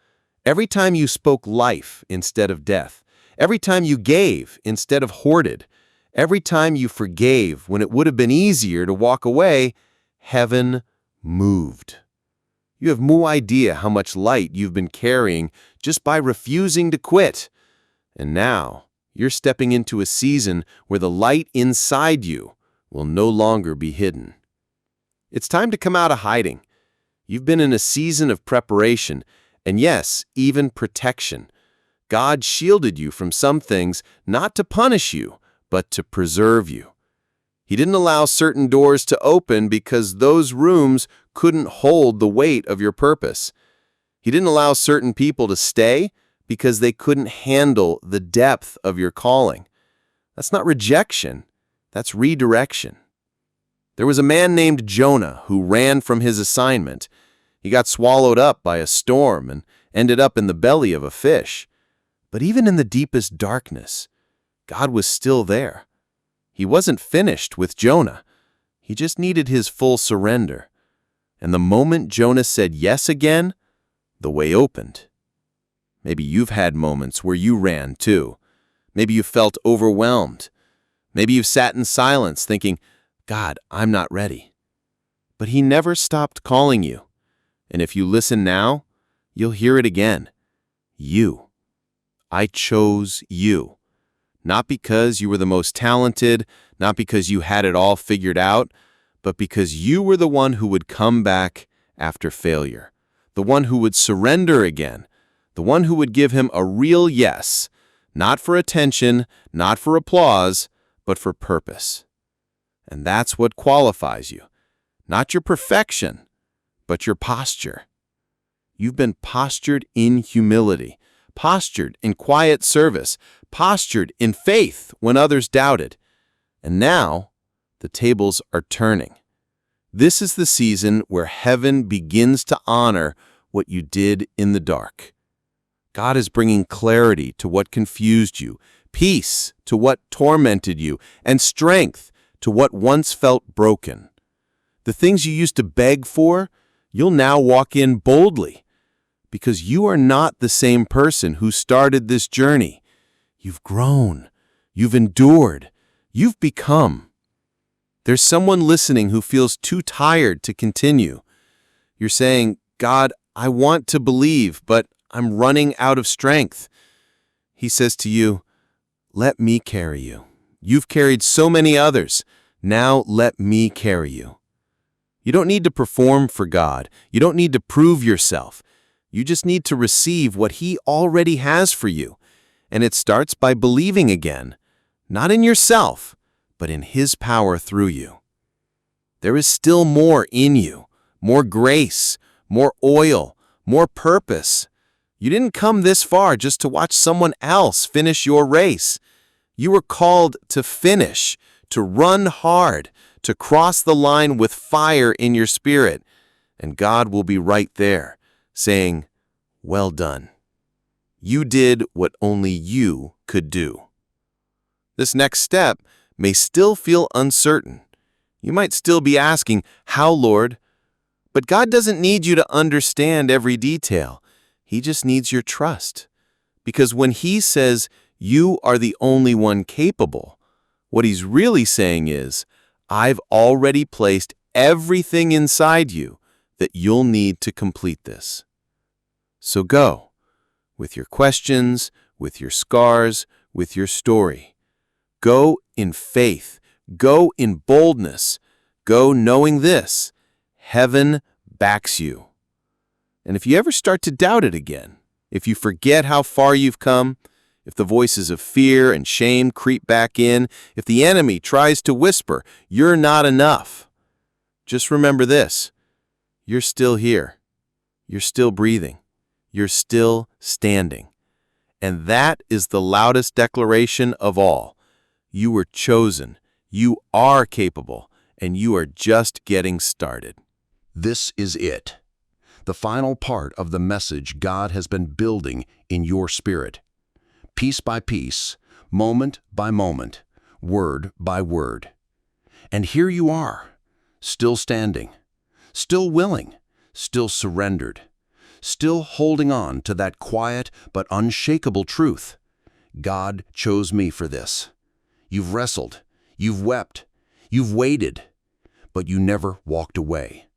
[SPEAKER 1] Every time you spoke life instead of death, every time you gave instead of hoarded, every time you forgave when it would have been easier to walk away, heaven moved. You have no idea how much light you've been carrying just by refusing to quit. And now, you're stepping into a season where the light inside you will no longer be hidden. It's time to come out of hiding. You've been in a season of preparation, and yes, even protection. God shielded you from some things not to punish you, but to preserve you. He didn't allow certain doors to open because those rooms couldn't hold the weight of your purpose. He didn't allow certain people to stay because they couldn't handle the depth of your calling. That's not rejection, that's redirection. There was a man named Jonah who ran from his assignment. He got swallowed up by a storm and ended up in the belly of a fish. But even in the deepest darkness, God was still there. He wasn't finished with Jonah. He just needed his full surrender. And the moment Jonah said yes again, the way opened. Maybe you've had moments where you ran too. Maybe you felt overwhelmed. Maybe you've sat in silence thinking, God, I'm not ready. But He never stopped calling you. And if you listen now, you'll hear it again. You. I chose you. Not because you were the most talented, not because you had it all figured out, but because you were the one who would come back after failure, the one who would surrender again, the one who would give Him a real yes, not for attention, not for applause, but for purpose. And that's what qualifies you, not your perfection, but your posture. You've been postured in humility, postured in quiet service, postured in faith when others doubted. And now, the tables are turning. This is the season where heaven begins to honor what you did in the dark. God is bringing clarity to what confused you, peace to what tormented you, and strength to what once felt broken. The things you used to beg for, you'll now walk in boldly, because you are not the same person who started this journey. You've grown. You've endured. You've become. There's someone listening who feels too tired to continue. You're saying, God, I want to believe, but I'm running out of strength. He says to you, let me carry you. You've carried so many others. Now let me carry you. You don't need to perform for God. You don't need to prove yourself. You just need to receive what He already has for you. And it starts by believing again, not in yourself, but in His power through you. There is still more in you, more grace, more oil, more purpose. You didn't come this far just to watch someone else finish your race. You were called to finish, to run hard, to cross the line with fire in your spirit. And God will be right there, saying, "Well done. You did what only you could do." This next step may still feel uncertain. You might still be asking, "How, Lord?" But God doesn't need you to understand every detail. He just needs your trust. Because when He says you are the only one capable, what He's really saying is, I've already placed everything inside you that you'll need to complete this. So go, with your questions, with your scars, with your story. Go in faith. Go in boldness. Go knowing this: heaven backs you. And if you ever start to doubt it again, if you forget how far you've come, if the voices of fear and shame creep back in, if the enemy tries to whisper, "You're not enough," just remember this: you're still here. You're still breathing. You're still standing. And that is the loudest declaration of all. You were chosen. You are capable. And you are just getting started.
[SPEAKER 2] This is it, the final part of the message God has been building in your spirit. Piece by piece, moment by moment, word by word. And here you are, still standing, still willing, still surrendered, still holding on to that quiet but unshakable truth. God chose me for this. You've wrestled, you've wept, you've waited, but you never walked away.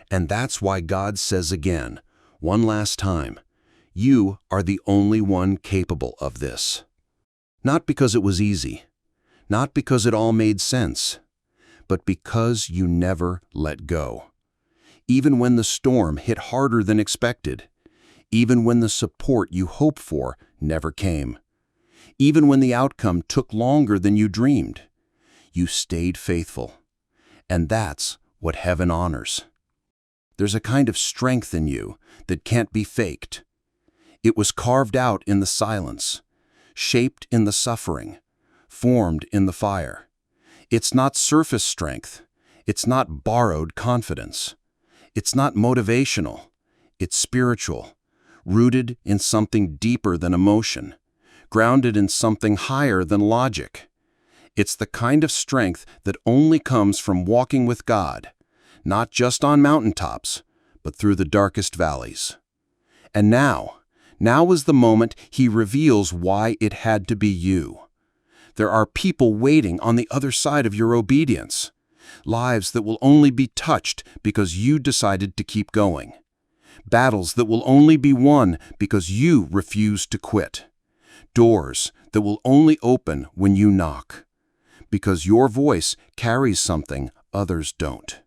[SPEAKER 2] And that's why God says again, one last time, you are the only one capable of this. Not because it was easy, not because it all made sense, but because you never let go. Even when the storm hit harder than expected, even when the support you hoped for never came, even when the outcome took longer than you dreamed, you stayed faithful. And that's what heaven honors. There's a kind of strength in you that can't be faked. It was carved out in the silence, shaped in the suffering, formed in the fire. It's not surface strength. It's not borrowed confidence. It's not motivational. It's spiritual, rooted in something deeper than emotion, grounded in something higher than logic. It's the kind of strength that only comes from walking with God, not just on mountaintops, but through the darkest valleys. And now is the moment He reveals why it had to be you. There are people waiting on the other side of your obedience, lives that will only be touched because you decided to keep going, battles that will only be won because you refuse to quit, doors that will only open when you knock, because your voice carries something others don't.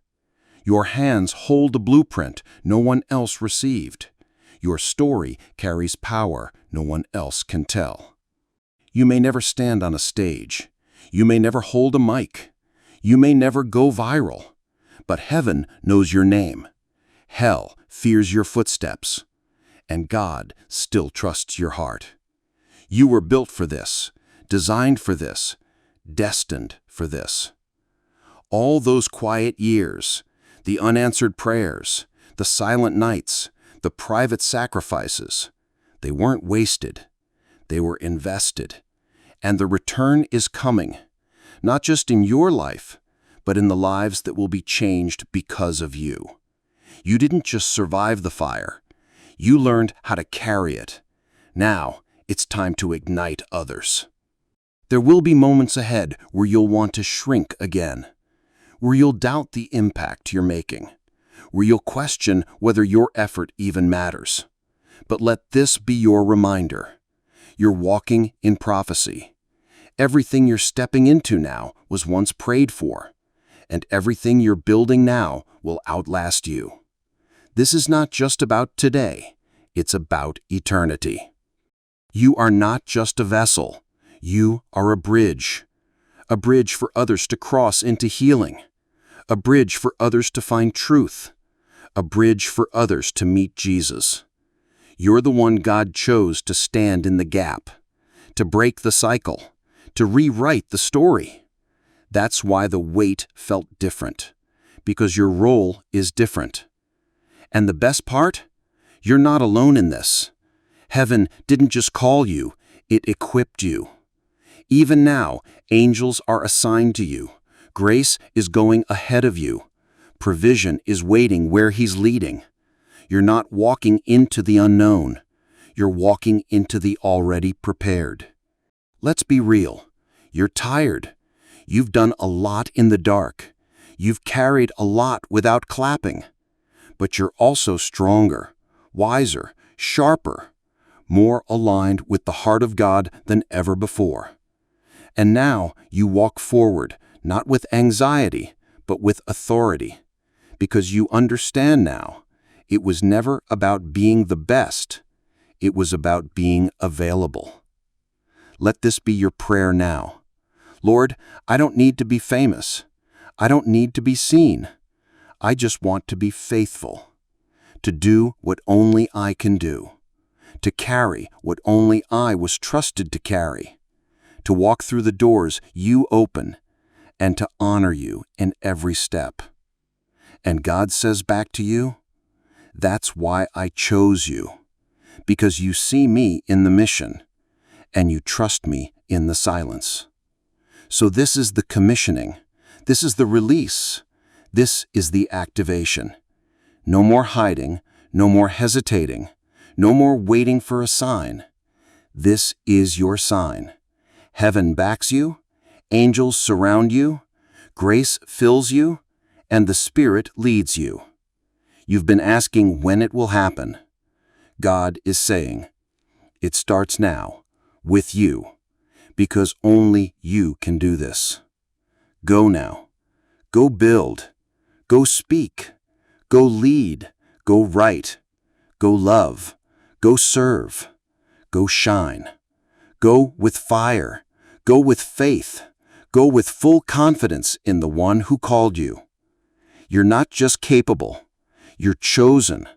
[SPEAKER 2] Your hands hold a blueprint no one else received. Your story carries power no one else can tell. You may never stand on a stage. You may never hold a mic. You may never go viral. But heaven knows your name. Hell fears your footsteps. And God still trusts your heart. You were built for this, designed for this, destined for this. All those quiet years, the unanswered prayers, the silent nights, the private sacrifices, they weren't wasted. They were invested. And the return is coming, not just in your life, but in the lives that will be changed because of you. You didn't just survive the fire. You learned how to carry it. Now, it's time to ignite others. There will be moments ahead where you'll want to shrink again, where you'll doubt the impact you're making, where you'll question whether your effort even matters. But let this be your reminder. You're walking in prophecy. Everything you're stepping into now was once prayed for, and everything you're building now will outlast you. This is not just about today. It's about eternity. You are not just a vessel. You are a bridge for others to cross into healing, a bridge for others to find truth, a bridge for others to meet Jesus. You're the one God chose to stand in the gap, to break the cycle, to rewrite the story. That's why the weight felt different, because your role is different. And the best part? You're not alone in this. Heaven didn't just call you, it equipped you. Even now, angels are assigned to you. Grace is going ahead of you. Provision is waiting where He's leading. You're not walking into the unknown. You're walking into the already prepared. Let's be real. You're tired. You've done a lot in the dark. You've carried a lot without clapping. But you're also stronger, wiser, sharper, more aligned with the heart of God than ever before. And now you walk forward, not with anxiety, but with authority, because you understand now, it was never about being the best, it was about being available. Let this be your prayer now. Lord, I don't need to be famous. I don't need to be seen. I just want to be faithful, to do what only I can do, to carry what only I was trusted to carry, to walk through the doors you open, and to honor you in every step. And God says back to you, that's why I chose you, because you see me in the mission, and you trust me in the silence. So this is the commissioning. This is the release. This is the activation. No more hiding, no more hesitating, no more waiting for a sign. This is your sign. Heaven backs you, angels surround you, grace fills you, and the Spirit leads you. You've been asking when it will happen. God is saying, it starts now, with you, because only you can do this. Go now. Go build. Go speak. Go lead. Go write. Go love. Go serve. Go shine. Go with fire. Go with faith. Go with full confidence in the one who called you. You're not just capable. You're chosen,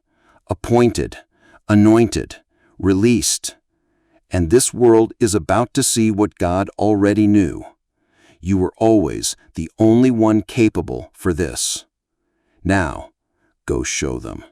[SPEAKER 2] appointed, anointed, released. And this world is about to see what God already knew. You were always the only one capable for this. Now, go show them.